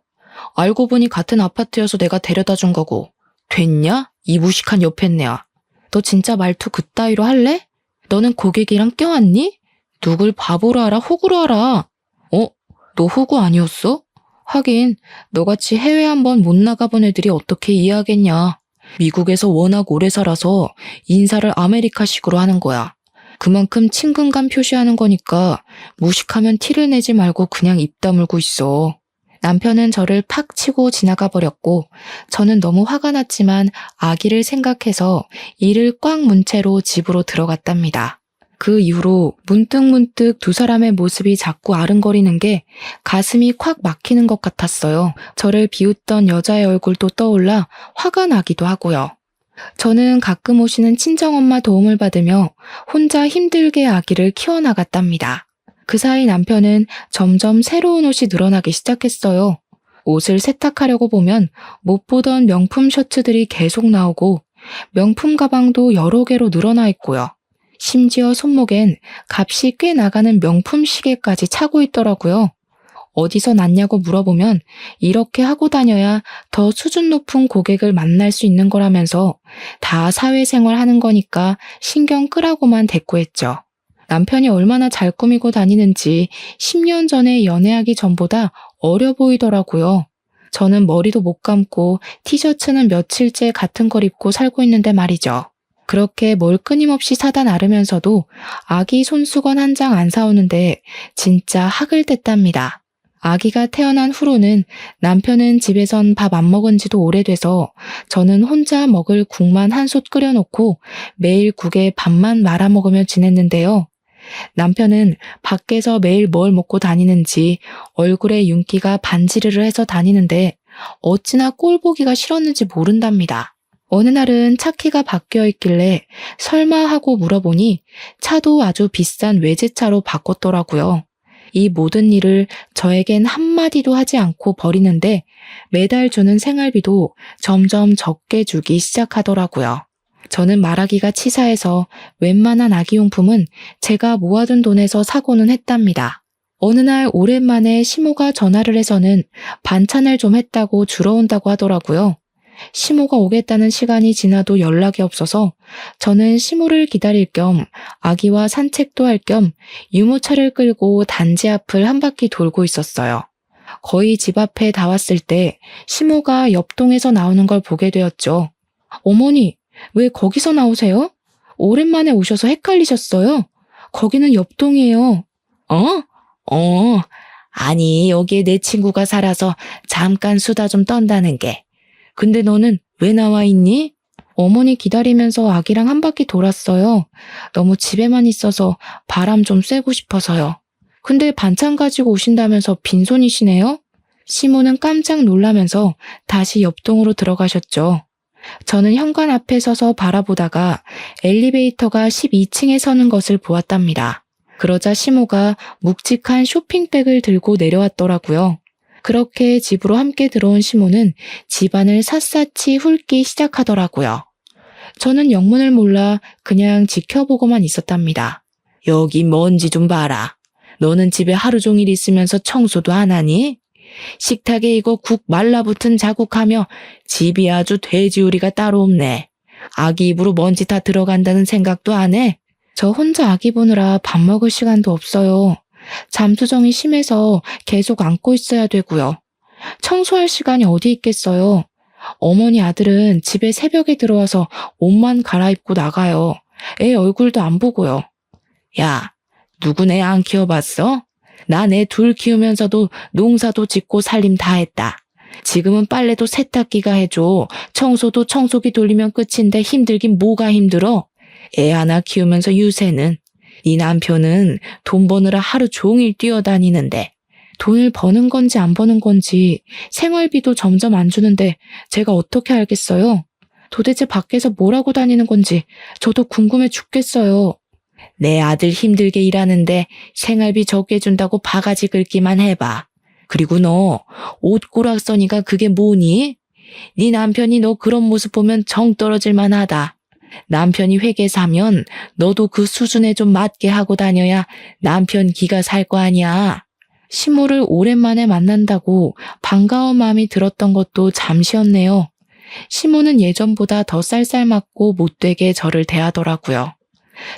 A: 알고 보니 같은 아파트여서 내가 데려다 준 거고. 됐냐? 이 무식한 여팻네야. 너 진짜 말투 그따위로 할래? 너는 고객이랑 껴안니? 누굴 바보로 알아? 호구로 알아? 너 호구 아니었어? 하긴 너같이 해외 한번 못 나가본 애들이 어떻게 이해하겠냐. 미국에서 워낙 오래 살아서 인사를 아메리카식으로 하는 거야. 그만큼 친근감 표시하는 거니까 무식하면 티를 내지 말고 그냥 입 다물고 있어. 남편은 저를 팍 치고 지나가 버렸고 저는 너무 화가 났지만 아기를 생각해서 이를 꽉 문 채로 집으로 들어갔답니다. 그 이후로 문득문득 두 사람의 모습이 자꾸 아른거리는 게 가슴이 콱 막히는 것 같았어요. 저를 비웃던 여자의 얼굴도 떠올라 화가 나기도 하고요. 저는 가끔 오시는 친정엄마 도움을 받으며 혼자 힘들게 아기를 키워나갔답니다. 그 사이 남편은 점점 새로운 옷이 늘어나기 시작했어요. 옷을 세탁하려고 보면 못 보던 명품 셔츠들이 계속 나오고 명품 가방도 여러 개로 늘어나 있고요. 심지어 손목엔 값이 꽤 나가는 명품 시계까지 차고 있더라고요. 어디서 났냐고 물어보면 이렇게 하고 다녀야 더 수준 높은 고객을 만날 수 있는 거라면서 다 사회생활 하는 거니까 신경 끄라고만 대꾸했죠. 남편이 얼마나 잘 꾸미고 다니는지 10년 전에 연애하기 전보다 어려 보이더라고요. 저는 머리도 못 감고 티셔츠는 며칠째 같은 걸 입고 살고 있는데 말이죠. 그렇게 뭘 끊임없이 사다 나르면서도 아기 손수건 한 장 안 사오는데 진짜 학을 뗐답니다. 아기가 태어난 후로는 남편은 집에선 밥 안 먹은 지도 오래돼서 저는 혼자 먹을 국만 한 솥 끓여놓고 매일 국에 밥만 말아 먹으며 지냈는데요. 남편은 밖에서 매일 뭘 먹고 다니는지 얼굴에 윤기가 반지르르 해서 다니는데 어찌나 꼴 보기가 싫었는지 모른답니다. 어느 날은 차 키가 바뀌어 있길래 설마 하고 물어보니 차도 아주 비싼 외제차로 바꿨더라고요. 이 모든 일을 저에겐 한마디도 하지 않고 버리는데 매달 주는 생활비도 점점 적게 주기 시작하더라고요. 저는 말하기가 치사해서 웬만한 아기용품은 제가 모아둔 돈에서 사고는 했답니다. 어느 날 오랜만에 시모가 전화를 해서는 반찬을 좀 했다고 주러 온다고 하더라고요. 시모가 오겠다는 시간이 지나도 연락이 없어서 저는 시모를 기다릴 겸 아기와 산책도 할 겸 유모차를 끌고 단지 앞을 한 바퀴 돌고 있었어요. 거의 집 앞에 다 왔을 때 시모가 옆동에서 나오는 걸 보게 되었죠. 어머니, 왜 거기서 나오세요? 오랜만에 오셔서 헷갈리셨어요? 거기는 옆동이에요. 아니, 여기에 내 친구가 살아서 잠깐 수다 좀 떤다는 게. 근데 너는 왜 나와 있니? 어머니 기다리면서 아기랑 한 바퀴 돌았어요. 너무 집에만 있어서 바람 좀 쐬고 싶어서요. 근데 반찬 가지고 오신다면서 빈손이시네요? 시모는 깜짝 놀라면서 다시 옆동으로 들어가셨죠. 저는 현관 앞에 서서 바라보다가 엘리베이터가 12층에 서는 것을 보았답니다. 그러자 시모가 묵직한 쇼핑백을 들고 내려왔더라고요. 그렇게 집으로 함께 들어온 시모는 집안을 샅샅이 훑기 시작하더라고요. 저는 영문을 몰라 그냥 지켜보고만 있었답니다. 여기 먼지 좀 봐라. 너는 집에 하루 종일 있으면서 청소도 안 하니? 식탁에 이거 국 말라붙은 자국하며 집이 아주 돼지우리가 따로 없네. 아기 입으로 먼지 다 들어간다는 생각도 안 해? 저 혼자 아기 보느라 밥 먹을 시간도 없어요. 잠투정이 심해서 계속 안고 있어야 되고요. 청소할 시간이 어디 있겠어요. 어머니 아들은 집에 새벽에 들어와서 옷만 갈아입고 나가요. 애 얼굴도 안 보고요. 야, 누구네 안 키워봤어? 나 애 둘 키우면서도 농사도 짓고 살림 다 했다. 지금은 빨래도 세탁기가 해줘. 청소도 청소기 돌리면 끝인데 힘들긴 뭐가 힘들어? 애 하나 키우면서 유세는. 네 남편은 돈 버느라 하루 종일 뛰어다니는데 돈을 버는 건지 안 버는 건지 생활비도 점점 안 주는데 제가 어떻게 알겠어요? 도대체 밖에서 뭘 하고 다니는 건지 저도 궁금해 죽겠어요. 내 아들 힘들게 일하는데 생활비 적게 준다고 바가지 긁기만 해봐. 그리고 너 옷고락서니가 그게 뭐니? 네 남편이 너 그런 모습 보면 정 떨어질 만하다. 남편이 회계사면 너도 그 수준에 좀 맞게 하고 다녀야 남편 기가 살 거 아니야. 시모를 오랜만에 만난다고 반가운 마음이 들었던 것도 잠시였네요. 시모는 예전보다 더 쌀쌀맞고 못되게 저를 대하더라고요.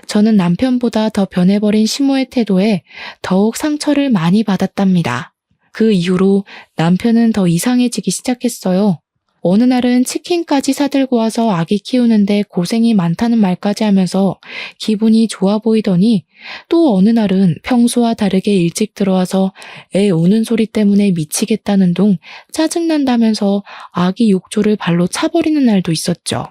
A: 저는 남편보다 더 변해버린 시모의 태도에 더욱 상처를 많이 받았답니다. 그 이후로 남편은 더 이상해지기 시작했어요. 어느 날은 치킨까지 사들고 와서 아기 키우는데 고생이 많다는 말까지 하면서 기분이 좋아 보이더니 또 어느 날은 평소와 다르게 일찍 들어와서 애 우는 소리 때문에 미치겠다는 둥 짜증난다면서 아기 욕조를 발로 차버리는 날도 있었죠.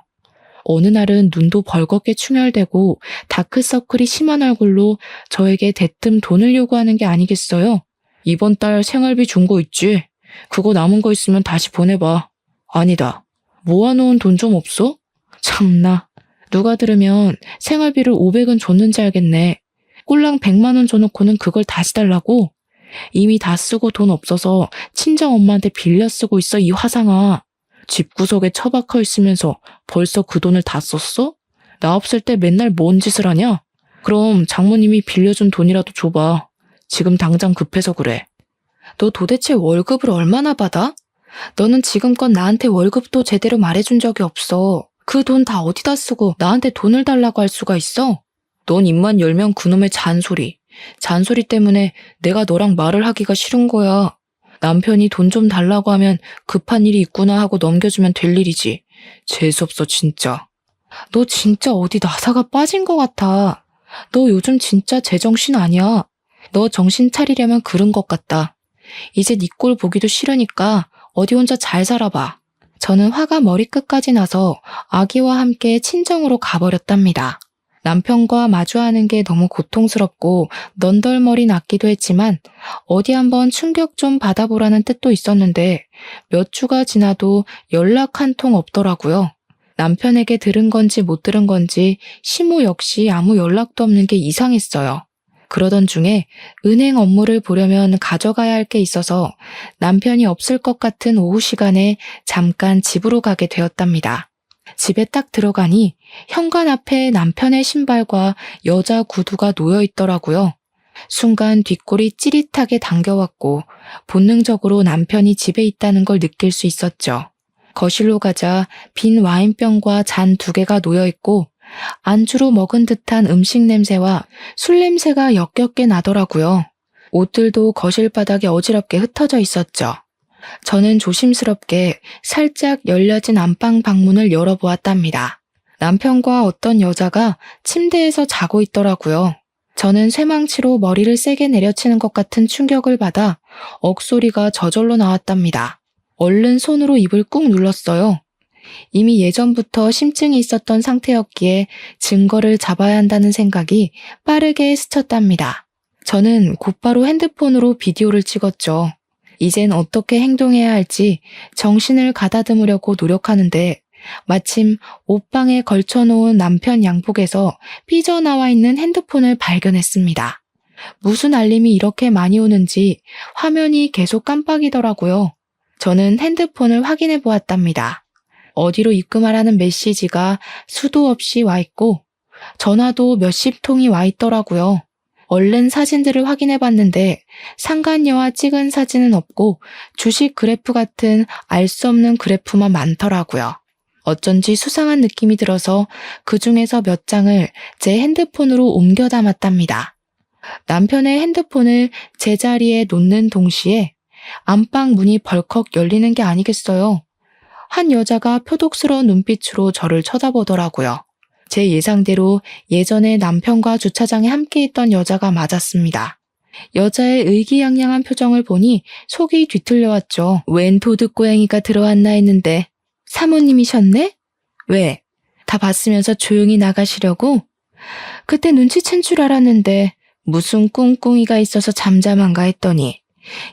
A: 어느 날은 눈도 벌겋게 충혈되고 다크서클이 심한 얼굴로 저에게 대뜸 돈을 요구하는 게 아니겠어요? 이번 달 생활비 준 거 있지? 그거 남은 거 있으면 다시 보내봐. 아니다. 모아놓은 돈 좀 없어? 참나. 누가 들으면 생활비를 500은 줬는지 알겠네. 꼴랑 100만 원 줘놓고는 그걸 다시 달라고? 이미 다 쓰고 돈 없어서 친정엄마한테 빌려 쓰고 있어 이 화상아. 집구석에 처박혀 있으면서 벌써 그 돈을 다 썼어? 나 없을 때 맨날 뭔 짓을 하냐? 그럼 장모님이 빌려준 돈이라도 줘봐. 지금 당장 급해서 그래. 너 도대체 월급을 얼마나 받아? 너는 지금껏 나한테 월급도 제대로 말해준 적이 없어. 그 돈 다 어디다 쓰고 나한테 돈을 달라고 할 수가 있어? 넌 입만 열면 그놈의 잔소리. 잔소리 때문에 내가 너랑 말을 하기가 싫은 거야. 남편이 돈 좀 달라고 하면 급한 일이 있구나 하고 넘겨주면 될 일이지. 재수없어 진짜. 너 진짜 어디 나사가 빠진 것 같아. 너 요즘 진짜 제정신 아니야. 너 정신 차리려면 그런 것 같다. 이제 네 꼴 보기도 싫으니까 어디 혼자 잘 살아봐. 저는 화가 머리끝까지 나서 아기와 함께 친정으로 가버렸답니다. 남편과 마주하는 게 너무 고통스럽고 넌덜머리 났기도 했지만 어디 한번 충격 좀 받아보라는 뜻도 있었는데 몇 주가 지나도 연락 한 통 없더라고요. 남편에게 들은 건지 못 들은 건지 시모 역시 아무 연락도 없는 게 이상했어요. 그러던 중에 은행 업무를 보려면 가져가야 할 게 있어서 남편이 없을 것 같은 오후 시간에 잠깐 집으로 가게 되었답니다. 집에 딱 들어가니 현관 앞에 남편의 신발과 여자 구두가 놓여 있더라고요. 순간 뒷골이 찌릿하게 당겨왔고 본능적으로 남편이 집에 있다는 걸 느낄 수 있었죠. 거실로 가자 빈 와인병과 잔 2개가 놓여 있고 안주로 먹은 듯한 음식 냄새와 술 냄새가 역겹게 나더라고요. 옷들도 거실 바닥에 어지럽게 흩어져 있었죠. 저는 조심스럽게 살짝 열려진 안방 방문을 열어보았답니다. 남편과 어떤 여자가 침대에서 자고 있더라고요. 저는 쇠망치로 머리를 세게 내려치는 것 같은 충격을 받아 억소리가 저절로 나왔답니다. 얼른 손으로 입을 꾹 눌렀어요. 이미 예전부터 심증이 있었던 상태였기에 증거를 잡아야 한다는 생각이 빠르게 스쳤답니다. 저는 곧바로 핸드폰으로 비디오를 찍었죠. 이젠 어떻게 행동해야 할지 정신을 가다듬으려고 노력하는데 마침 옷방에 걸쳐놓은 남편 양복에서 삐져나와 있는 핸드폰을 발견했습니다. 무슨 알림이 이렇게 많이 오는지 화면이 계속 깜빡이더라고요. 저는 핸드폰을 확인해 보았답니다. 어디로 입금하라는 메시지가 수도 없이 와 있고 전화도 몇십 통이 와 있더라고요. 얼른 사진들을 확인해 봤는데 상간녀와 찍은 사진은 없고 주식 그래프 같은 알 수 없는 그래프만 많더라고요. 어쩐지 수상한 느낌이 들어서 그 중에서 몇 장을 제 핸드폰으로 옮겨 담았답니다. 남편의 핸드폰을 제자리에 놓는 동시에 안방 문이 벌컥 열리는 게 아니겠어요. 한 여자가 표독스러운 눈빛으로 저를 쳐다보더라고요. 제 예상대로 예전에 남편과 주차장에 함께 있던 여자가 맞았습니다. 여자의 의기양양한 표정을 보니 속이 뒤틀려왔죠. 웬 도둑고양이가 들어왔나 했는데 사모님이셨네? 왜? 다 봤으면서 조용히 나가시려고? 그때 눈치챈 줄 알았는데 무슨 꿍꿍이가 있어서 잠잠한가 했더니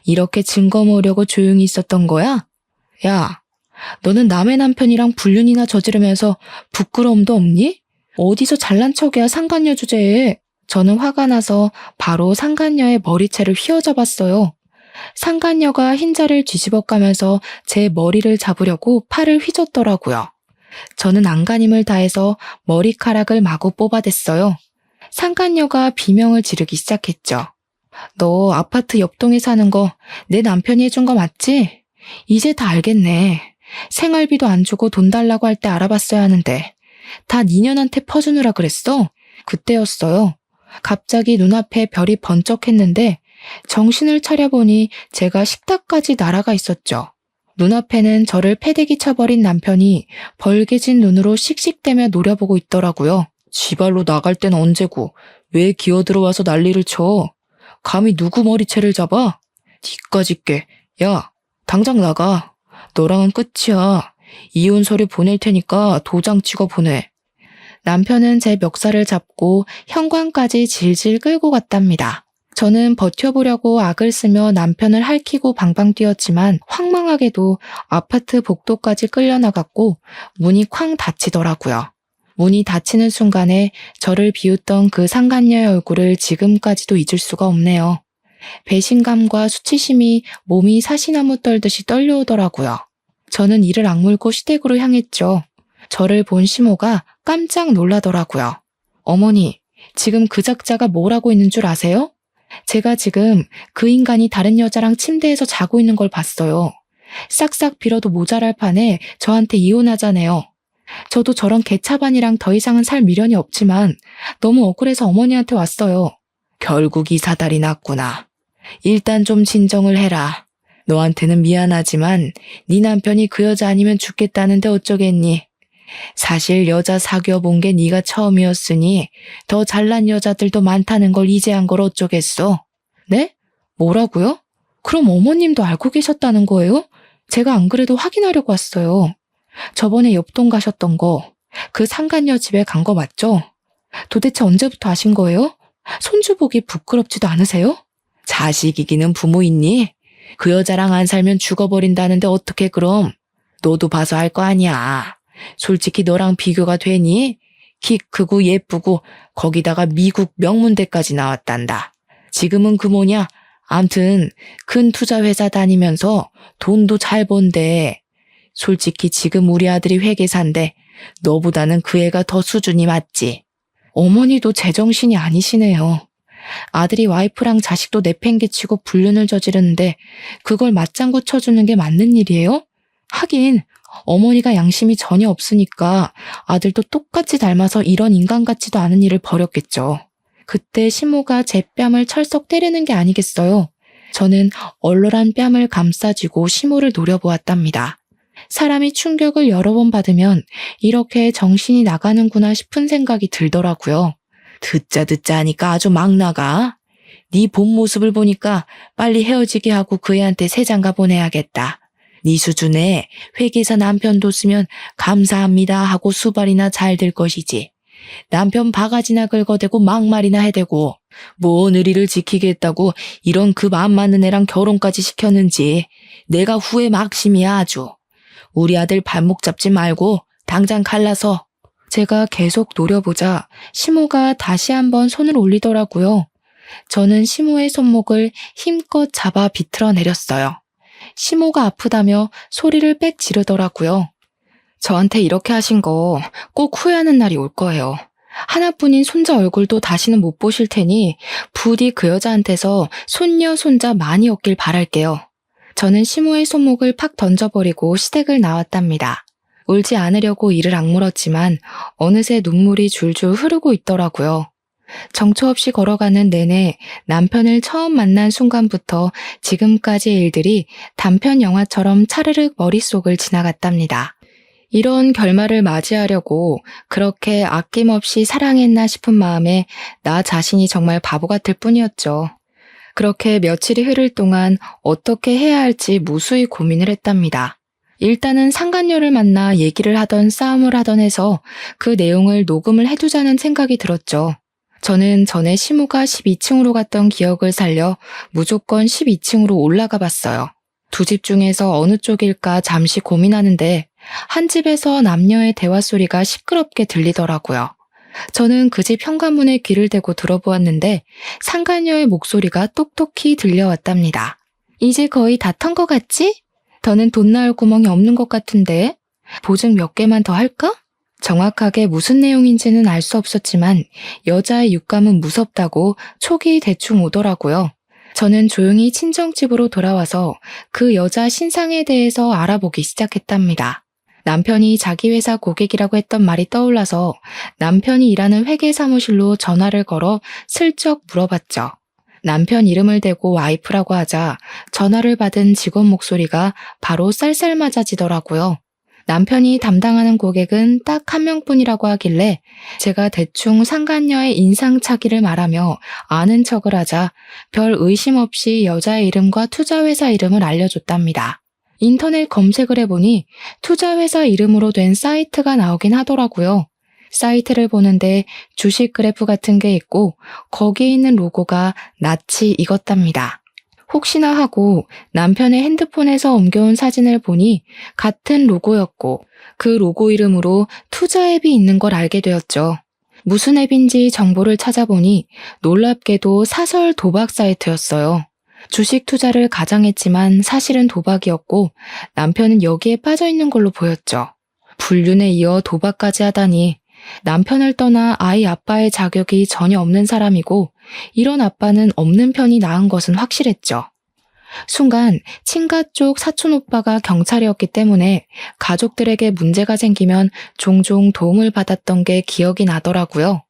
A: 이렇게 증거 모으려고 조용히 있었던 거야? 야, 너는 남의 남편이랑 불륜이나 저지르면서 부끄러움도 없니? 어디서 잘난 척이야 상간녀 주제에. 저는 화가 나서 바로 상간녀의 머리채를 휘어잡았어요. 상간녀가 흰자를 뒤집어 까면서 제 머리를 잡으려고 팔을 휘젓더라고요. 저는 안간힘을 다해서 머리카락을 마구 뽑아댔어요. 상간녀가 비명을 지르기 시작했죠. 너 아파트 옆동에 사는 거 내 남편이 해준 거 맞지? 이제 다 알겠네. 생활비도 안 주고 돈 달라고 할 때 알아봤어야 하는데 다 니년한테 퍼주느라 그랬어? 그때였어요. 갑자기 눈앞에 별이 번쩍했는데 정신을 차려보니 제가 식탁까지 날아가 있었죠. 눈앞에는 저를 패대기 쳐버린 남편이 벌개진 눈으로 씩씩대며 노려보고 있더라고요. 지발로 나갈 땐 언제고 왜 기어들어와서 난리를 쳐? 감히 누구 머리채를 잡아? 니까짓 게. 야, 당장 나가. 너랑은 끝이야. 이혼 서류 보낼 테니까 도장 찍어 보내. 남편은 제 멱살을 잡고 현관까지 질질 끌고 갔답니다. 저는 버텨보려고 악을 쓰며 남편을 핥히고 방방 뛰었지만 황망하게도 아파트 복도까지 끌려나갔고 문이 쾅 닫히더라고요. 문이 닫히는 순간에 저를 비웃던 그 상간녀의 얼굴을 지금까지도 잊을 수가 없네요. 배신감과 수치심이 몸이 사시나무 떨듯이 떨려오더라고요. 저는 이를 악물고 시댁으로 향했죠. 저를 본 시모가 깜짝 놀라더라고요. 어머니, 지금 그 작자가 뭘 하고 있는 줄 아세요? 제가 지금 그 인간이 다른 여자랑 침대에서 자고 있는 걸 봤어요. 싹싹 빌어도 모자랄 판에 저한테 이혼하자네요. 저도 저런 개차반이랑 더 이상은 살 미련이 없지만 너무 억울해서 어머니한테 왔어요. 결국 이 사달이 났구나. 일단 좀 진정을 해라. 너한테는 미안하지만 네 남편이 그 여자 아니면 죽겠다는데 어쩌겠니? 사실 여자 사귀어 본 게 네가 처음이었으니 더 잘난 여자들도 많다는 걸 이제 한 걸 어쩌겠어? 네? 뭐라고요? 그럼 어머님도 알고 계셨다는 거예요? 제가 안 그래도 확인하려고 왔어요. 저번에 옆동 가셨던 거, 그 상간녀 집에 간 거 맞죠? 도대체 언제부터 아신 거예요? 손주 보기 부끄럽지도 않으세요? 자식이기는 부모 있니? 그 여자랑 안 살면 죽어버린다는데 어떻게 그럼? 너도 봐서 알 거 아니야. 솔직히 너랑 비교가 되니? 키 크고 예쁘고 거기다가 미국 명문대까지 나왔단다. 지금은 그 뭐냐? 암튼 큰 투자회사 다니면서 돈도 잘 번대. 솔직히 지금 우리 아들이 회계사인데 너보다는 그 애가 더 수준이 맞지. 어머니도 제정신이 아니시네요. 아들이 와이프랑 자식도 내팽개치고 불륜을 저지르는데 그걸 맞장구 쳐주는 게 맞는 일이에요? 하긴 어머니가 양심이 전혀 없으니까 아들도 똑같이 닮아서 이런 인간 같지도 않은 일을 벌였겠죠. 그때 시모가 제 뺨을 철썩 때리는 게 아니겠어요. 저는 얼얼한 뺨을 감싸쥐고 시모를 노려보았답니다. 사람이 충격을 여러 번 받으면 이렇게 정신이 나가는구나 싶은 생각이 들더라고요. 듣자 하니까 아주 막 나가. 네 본 모습을 보니까 빨리 헤어지게 하고 그 애한테 새 장가 보내야겠다. 네 수준에 회계사 남편 뒀으면 감사합니다 하고 수발이나 잘 될 것이지. 남편 바가지나 긁어대고 막말이나 해대고 뭔 의리를 지키겠다고 이런 급 안 맞는 애랑 결혼까지 시켰는지 내가 후회 막심이야 아주. 우리 아들 발목 잡지 말고 당장 갈라서. 제가 계속 노려보자 시모가 다시 한번 손을 올리더라고요. 저는 시모의 손목을 힘껏 잡아 비틀어 내렸어요. 시모가 아프다며 소리를 빽 지르더라고요. 저한테 이렇게 하신 거 꼭 후회하는 날이 올 거예요. 하나뿐인 손자 얼굴도 다시는 못 보실 테니 부디 그 여자한테서 손녀, 손자 많이 얻길 바랄게요. 저는 시모의 손목을 팍 던져버리고 시댁을 나왔답니다. 울지 않으려고 이를 악물었지만 어느새 눈물이 줄줄 흐르고 있더라고요. 정처 없이 걸어가는 내내 남편을 처음 만난 순간부터 지금까지의 일들이 단편 영화처럼 차르륵 머릿속을 지나갔답니다. 이런 결말을 맞이하려고 그렇게 아낌없이 사랑했나 싶은 마음에 나 자신이 정말 바보 같을 뿐이었죠. 그렇게 며칠이 흐를 동안 어떻게 해야 할지 무수히 고민을 했답니다. 일단은 상간녀를 만나 얘기를 하던 싸움을 하던 해서 그 내용을 녹음을 해두자는 생각이 들었죠. 저는 전에 시모가 12층으로 갔던 기억을 살려 무조건 12층으로 올라가 봤어요. 두 집 중에서 어느 쪽일까 잠시 고민하는데 한 집에서 남녀의 대화 소리가 시끄럽게 들리더라고요. 저는 그 집 현관문에 귀를 대고 들어보았는데 상간녀의 목소리가 똑똑히 들려왔답니다. 이제 거의 다 턴 것 같지? 더는 돈 나올 구멍이 없는 것 같은데 보증 몇 개만 더 할까? 정확하게 무슨 내용인지는 알 수 없었지만 여자의 육감은 무섭다고 촉이 대충 오더라고요. 저는 조용히 친정집으로 돌아와서 그 여자 신상에 대해서 알아보기 시작했답니다. 남편이 자기 회사 고객이라고 했던 말이 떠올라서 남편이 일하는 회계 사무실로 전화를 걸어 슬쩍 물어봤죠. 남편 이름을 대고 와이프라고 하자 전화를 받은 직원 목소리가 바로 쌀쌀맞아지더라고요. 남편이 담당하는 고객은 딱 한 명뿐이라고 하길래 제가 대충 상간녀의 인상착의를 말하며 아는 척을 하자 별 의심 없이 여자의 이름과 투자회사 이름을 알려줬답니다. 인터넷 검색을 해보니 투자회사 이름으로 된 사이트가 나오긴 하더라고요. 사이트를 보는데 주식 그래프 같은 게 있고 거기에 있는 로고가 낯이 익었답니다. 혹시나 하고 남편의 핸드폰에서 옮겨온 사진을 보니 같은 로고였고 그 로고 이름으로 투자 앱이 있는 걸 알게 되었죠. 무슨 앱인지 정보를 찾아보니 놀랍게도 사설 도박 사이트였어요. 주식 투자를 가장했지만 사실은 도박이었고 남편은 여기에 빠져 있는 걸로 보였죠. 불륜에 이어 도박까지 하다니 남편을 떠나 아이 아빠의 자격이 전혀 없는 사람이고 이런 아빠는 없는 편이 나은 것은 확실했죠. 순간 친가 쪽 사촌 오빠가 경찰이었기 때문에 가족들에게 문제가 생기면 종종 도움을 받았던 게 기억이 나더라고요.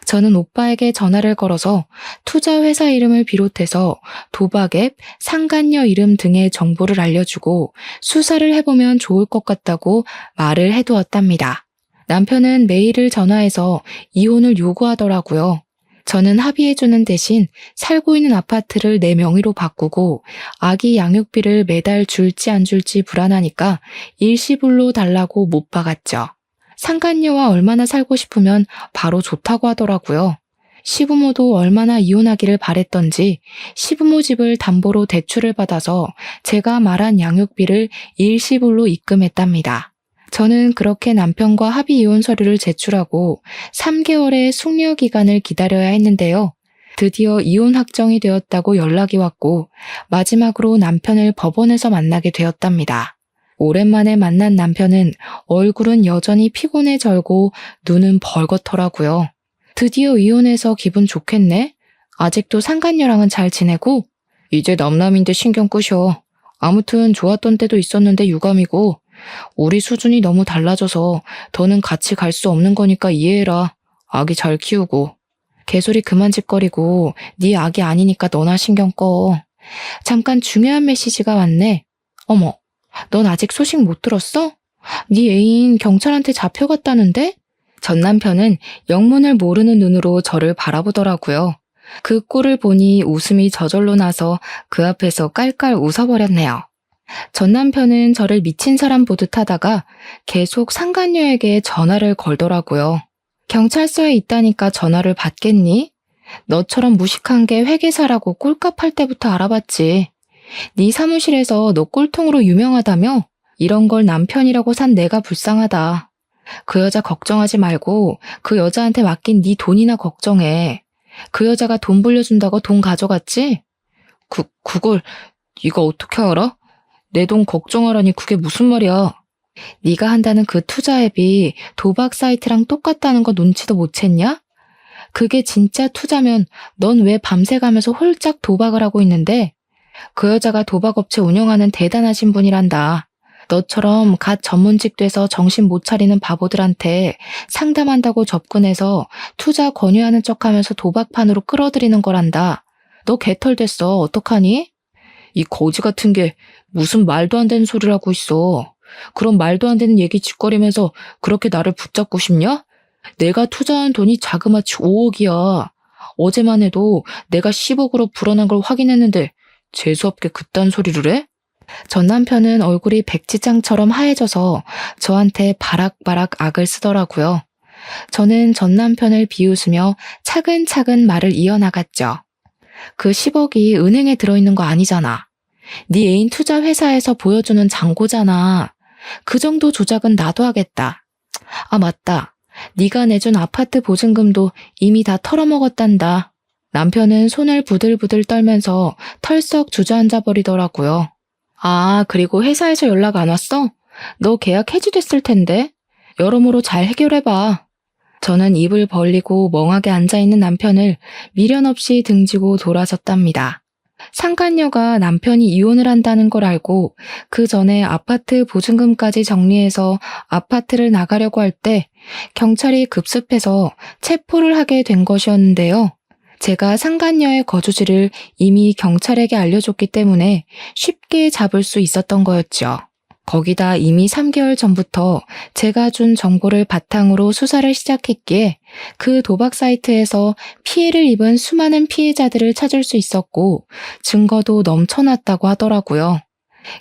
A: 저는 오빠에게 전화를 걸어서 투자 회사 이름을 비롯해서 도박 앱, 상간녀 이름 등의 정보를 알려주고 수사를 해보면 좋을 것 같다고 말을 해두었답니다. 남편은 메일을 전화해서 이혼을 요구하더라고요. 저는 합의해주는 대신 살고 있는 아파트를 내 명의로 바꾸고 아기 양육비를 매달 줄지 안 줄지 불안하니까 일시불로 달라고 못 박았죠. 상간녀와 얼마나 살고 싶으면 바로 좋다고 하더라고요. 시부모도 얼마나 이혼하기를 바랬던지 시부모 집을 담보로 대출을 받아서 제가 말한 양육비를 일시불로 입금했답니다. 저는 그렇게 남편과 합의 이혼 서류를 제출하고 3개월의 숙려 기간을 기다려야 했는데요. 드디어 이혼 확정이 되었다고 연락이 왔고 마지막으로 남편을 법원에서 만나게 되었답니다. 오랜만에 만난 남편은 얼굴은 여전히 피곤해 절고 눈은 벌겋더라고요. 드디어 이혼해서 기분 좋겠네? 아직도 상간녀랑은 잘 지내고? 이제 남남인데 신경 끄셔. 아무튼 좋았던 때도 있었는데 유감이고 우리 수준이 너무 달라져서 더는 같이 갈 수 없는 거니까 이해해라. 아기 잘 키우고. 개소리 그만 짓거리고 네 아기 아니니까 너나 신경 꺼. 잠깐 중요한 메시지가 왔네. 어머, 넌 아직 소식 못 들었어? 네 애인 경찰한테 잡혀갔다는데? 전 남편은 영문을 모르는 눈으로 저를 바라보더라고요. 그 꼴을 보니 웃음이 저절로 나서 그 앞에서 깔깔 웃어버렸네요. 전 남편은 저를 미친 사람 보듯 하다가 계속 상간녀에게 전화를 걸더라고요. 경찰서에 있다니까 전화를 받겠니? 너처럼 무식한 게 회계사라고 꼴값 할 때부터 알아봤지. 네 사무실에서 너 꼴통으로 유명하다며? 이런 걸 남편이라고 산 내가 불쌍하다. 그 여자 걱정하지 말고 그 여자한테 맡긴 네 돈이나 걱정해. 그 여자가 돈 불려준다고 돈 가져갔지? 그걸 네가 어떻게 알아? 내 돈 걱정하라니 그게 무슨 말이야? 네가 한다는 그 투자 앱이 도박 사이트랑 똑같다는 거 눈치도 못 챘냐? 그게 진짜 투자면 넌 왜 밤새 가면서 홀짝 도박을 하고 있는데? 그 여자가 도박업체 운영하는 대단하신 분이란다. 너처럼 갓 전문직 돼서 정신 못 차리는 바보들한테 상담한다고 접근해서 투자 권유하는 척하면서 도박판으로 끌어들이는 거란다. 너 개털 됐어. 어떡하니? 이 거지 같은 게 무슨 말도 안 되는 소리를 하고 있어. 그런 말도 안 되는 얘기 짓거리면서 그렇게 나를 붙잡고 싶냐? 내가 투자한 돈이 자그마치 5억이야. 어제만 해도 내가 10억으로 불어난 걸 확인했는데 재수없게 그딴 소리를 해? 전 남편은 얼굴이 백지장처럼 하얘져서 저한테 바락바락 악을 쓰더라고요. 저는 전 남편을 비웃으며 차근차근 말을 이어나갔죠. 그 10억이 은행에 들어있는 거 아니잖아. 네 애인 투자 회사에서 보여주는 잔고잖아. 그 정도 조작은 나도 하겠다. 아, 맞다. 네가 내준 아파트 보증금도 이미 다 털어먹었단다. 남편은 손을 부들부들 떨면서 털썩 주저앉아 버리더라고요. 아, 그리고 회사에서 연락 안 왔어? 너 계약 해지됐을 텐데. 여러모로 잘 해결해봐. 저는 입을 벌리고 멍하게 앉아있는 남편을 미련 없이 등지고 돌아섰답니다. 상간녀가 남편이 이혼을 한다는 걸 알고 그 전에 아파트 보증금까지 정리해서 아파트를 나가려고 할 때 경찰이 급습해서 체포를 하게 된 것이었는데요. 제가 상간녀의 거주지를 이미 경찰에게 알려줬기 때문에 쉽게 잡을 수 있었던 거였죠. 거기다 이미 3개월 전부터 제가 준 정보를 바탕으로 수사를 시작했기에 그 도박 사이트에서 피해를 입은 수많은 피해자들을 찾을 수 있었고 증거도 넘쳐났다고 하더라고요.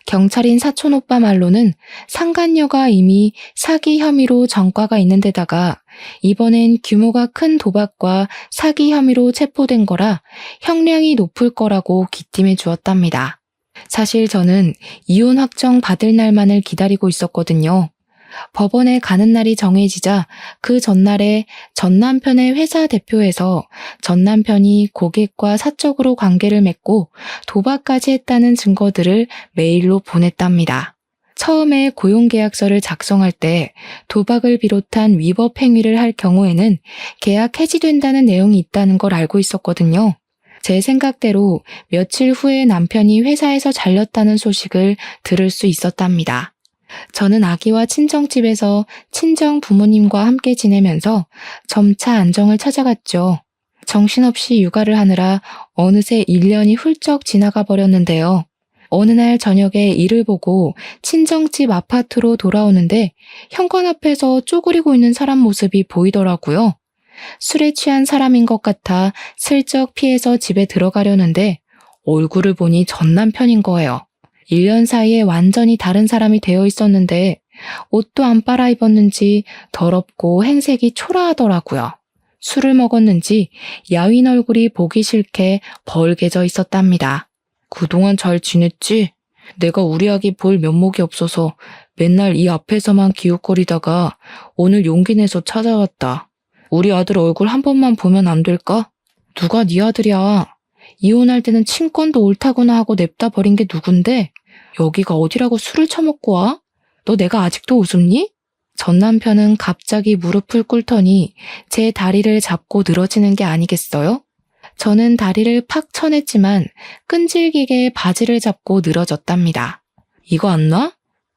A: 경찰인 사촌 오빠 말로는 상간녀가 이미 사기 혐의로 전과가 있는 데다가 이번엔 규모가 큰 도박과 사기 혐의로 체포된 거라 형량이 높을 거라고 기띔해 주었답니다. 사실 저는 이혼 확정 받을 날만을 기다리고 있었거든요. 법원에 가는 날이 정해지자 그 전날에 전 남편의 회사 대표에서 전 남편이 고객과 사적으로 관계를 맺고 도박까지 했다는 증거들을 메일로 보냈답니다. 처음에 고용계약서를 작성할 때 도박을 비롯한 위법 행위를 할 경우에는 계약 해지된다는 내용이 있다는 걸 알고 있었거든요. 제 생각대로 며칠 후에 남편이 회사에서 잘렸다는 소식을 들을 수 있었답니다. 저는 아기와 친정집에서 친정 부모님과 함께 지내면서 점차 안정을 찾아갔죠. 정신없이 육아를 하느라 어느새 1년이 훌쩍 지나가 버렸는데요. 어느 날 저녁에 일을 보고 친정집 아파트로 돌아오는데 현관 앞에서 쪼그리고 있는 사람 모습이 보이더라고요. 술에 취한 사람인 것 같아 슬쩍 피해서 집에 들어가려는데 얼굴을 보니 전 남편인 거예요. 1년 사이에 완전히 다른 사람이 되어 있었는데 옷도 안 빨아입었는지 더럽고 행색이 초라하더라고요. 술을 먹었는지 야윈 얼굴이 보기 싫게 벌개져 있었답니다. 그동안 잘 지냈지? 내가 우리 아기 볼 면목이 없어서 맨날 이 앞에서만 기웃거리다가 오늘 용기 내서 찾아왔다. 우리 아들 얼굴 한 번만 보면 안 될까? 누가 네 아들이야? 이혼할 때는 친권도 옳다구나 하고 냅다 버린 게 누군데? 여기가 어디라고 술을 처먹고 와? 너 내가 아직도 우습니? 전 남편은 갑자기 무릎을 꿇더니 제 다리를 잡고 늘어지는 게 아니겠어요? 저는 다리를 팍 쳐냈지만 끈질기게 바지를 잡고 늘어졌답니다. 이거 안 놔?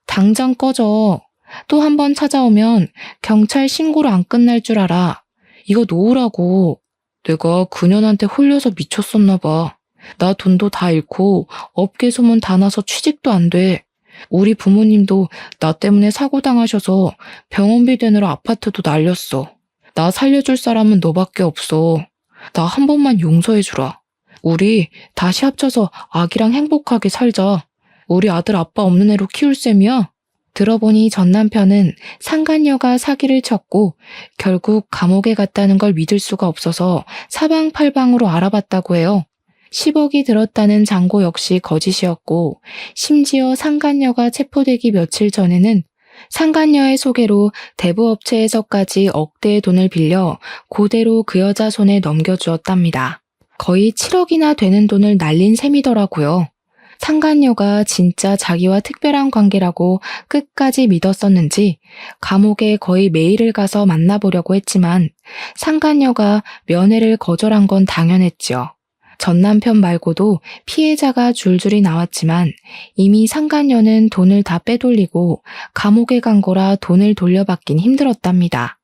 A: 당장 꺼져. 또 한 번 찾아오면 경찰 신고로 안 끝날 줄 알아. 이거 놓으라고. 내가 그년한테 홀려서 미쳤었나 봐. 나 돈도 다 잃고 업계 소문 다 나서 취직도 안 돼. 우리 부모님도 나 때문에 사고 당하셔서 병원비 되느라 아파트도 날렸어. 나 살려줄 사람은 너밖에 없어. 나 한 번만 용서해주라. 우리 다시 합쳐서 아기랑 행복하게 살자. 우리 아들 아빠 없는 애로 키울 셈이야. 들어보니 전 남편은 상간녀가 사기를 쳤고 결국 감옥에 갔다는 걸 믿을 수가 없어서 사방팔방으로 알아봤다고 해요. 10억이 들었다는 잔고 역시 거짓이었고 심지어 상간녀가 체포되기 며칠 전에는 상간녀의 소개로 대부업체에서까지 억대의 돈을 빌려 그대로 그 여자 손에 넘겨주었답니다. 거의 7억이나 되는 돈을 날린 셈이더라고요. 상간녀가 진짜 자기와 특별한 관계라고 끝까지 믿었었는지 감옥에 거의 매일을 가서 만나보려고 했지만 상간녀가 면회를 거절한 건 당연했죠. 전 남편 말고도 피해자가 줄줄이 나왔지만 이미 상간녀는 돈을 다 빼돌리고 감옥에 간 거라 돈을 돌려받긴 힘들었답니다.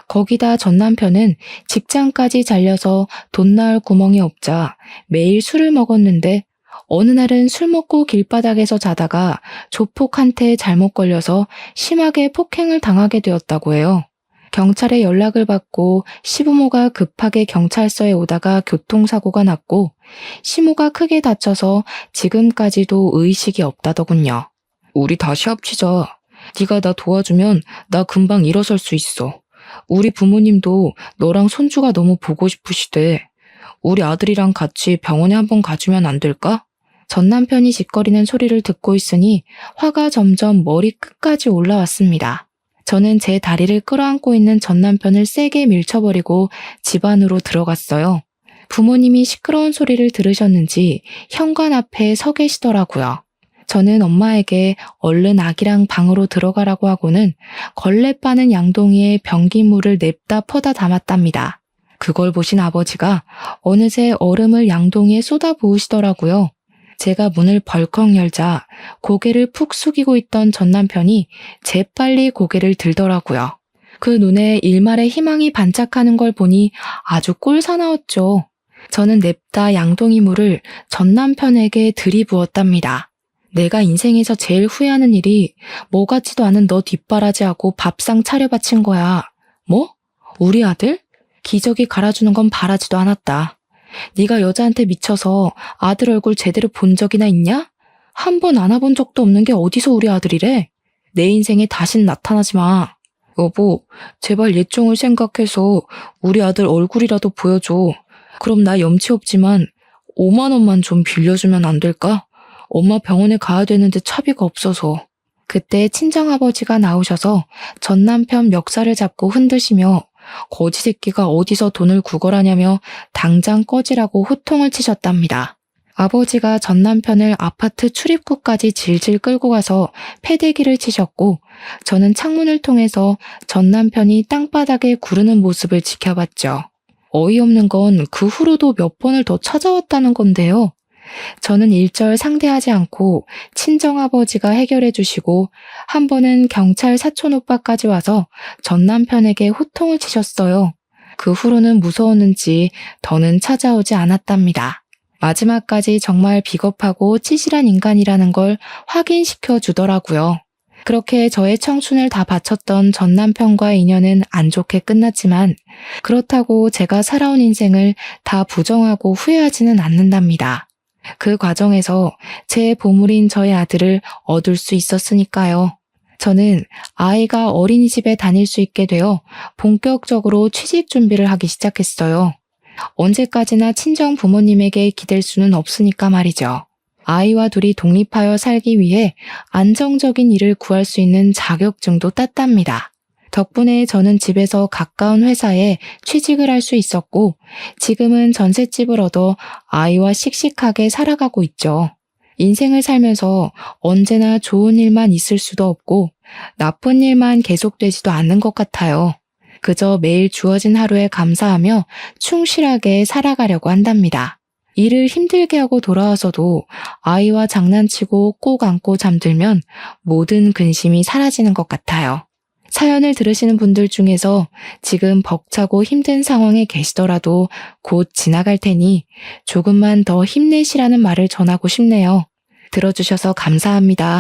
A: 거기다 전 남편은 직장까지 잘려서 돈 나올 구멍이 없자 매일 술을 먹었는데 어느 날은 술 먹고 길바닥에서 자다가 조폭한테 잘못 걸려서 심하게 폭행을 당하게 되었다고 해요. 경찰에 연락을 받고 시부모가 급하게 경찰서에 오다가 교통사고가 났고 시모가 크게 다쳐서 지금까지도 의식이 없다더군요. 우리 다시 합치자. 네가 나 도와주면 나 금방 일어설 수 있어. 우리 부모님도 너랑 손주가 너무 보고 싶으시대. 우리 아들이랑 같이 병원에 한번 가주면 안 될까? 전 남편이 짓거리는 소리를 듣고 있으니 화가 점점 머리 끝까지 올라왔습니다. 저는 제 다리를 끌어안고 있는 전 남편을 세게 밀쳐버리고 집 안으로 들어갔어요. 부모님이 시끄러운 소리를 들으셨는지 현관 앞에 서 계시더라고요. 저는 엄마에게 얼른 아기랑 방으로 들어가라고 하고는 걸레 빠는 양동이에 변기물을 냅다 퍼다 담았답니다. 그걸 보신 아버지가 어느새 얼음을 양동이에 쏟아 부으시더라고요. 제가 문을 벌컥 열자 고개를 푹 숙이고 있던 전 남편이 재빨리 고개를 들더라고요. 그 눈에 일말의 희망이 반짝하는 걸 보니 아주 꼴사나웠죠. 저는 냅다 양동이 물을 전 남편에게 들이부었답니다. 내가 인생에서 제일 후회하는 일이 뭐 같지도 않은 너 뒷바라지하고 밥상 차려 바친 거야. 뭐? 우리 아들? 기저귀 갈아주는 건 바라지도 않았다. 네가 여자한테 미쳐서 아들 얼굴 제대로 본 적이나 있냐? 한 번 안아본 적도 없는 게 어디서 우리 아들이래? 내 인생에 다신 나타나지 마. 여보, 제발 예정을 생각해서 우리 아들 얼굴이라도 보여줘. 그럼 나 염치 없지만 5만 원만 좀 빌려주면 안 될까? 엄마 병원에 가야 되는데 차비가 없어서. 그때 친정아버지가 나오셔서 전 남편 멱살을 잡고 흔드시며 거지 새끼가 어디서 돈을 구걸하냐며 당장 꺼지라고 호통을 치셨답니다. 아버지가 전 남편을 아파트 출입구까지 질질 끌고 가서 패대기를 치셨고 저는 창문을 통해서 전 남편이 땅바닥에 구르는 모습을 지켜봤죠. 어이없는 건 그 후로도 몇 번을 더 찾아왔다는 건데요. 저는 일절 상대하지 않고 친정아버지가 해결해 주시고 한 번은 경찰 사촌 오빠까지 와서 전 남편에게 호통을 치셨어요. 그 후로는 무서웠는지 더는 찾아오지 않았답니다. 마지막까지 정말 비겁하고 치실한 인간이라는 걸 확인시켜 주더라고요. 그렇게 저의 청춘을 다 바쳤던 전 남편과의 인연은 안 좋게 끝났지만 그렇다고 제가 살아온 인생을 다 부정하고 후회하지는 않는답니다. 그 과정에서 제 보물인 저의 아들을 얻을 수 있었으니까요. 저는 아이가 어린이집에 다닐 수 있게 되어 본격적으로 취직 준비를 하기 시작했어요. 언제까지나 친정 부모님에게 기댈 수는 없으니까 말이죠. 아이와 둘이 독립하여 살기 위해 안정적인 일을 구할 수 있는 자격증도 땄답니다. 덕분에 저는 집에서 가까운 회사에 취직을 할 수 있었고 지금은 전셋집을 얻어 아이와 씩씩하게 살아가고 있죠. 인생을 살면서 언제나 좋은 일만 있을 수도 없고 나쁜 일만 계속되지도 않는 것 같아요. 그저 매일 주어진 하루에 감사하며 충실하게 살아가려고 한답니다. 일을 힘들게 하고 돌아와서도 아이와 장난치고 꼭 안고 잠들면 모든 근심이 사라지는 것 같아요. 사연을 들으시는 분들 중에서 지금 벅차고 힘든 상황에 계시더라도 곧 지나갈 테니 조금만 더 힘내시라는 말을 전하고 싶네요. 들어주셔서 감사합니다.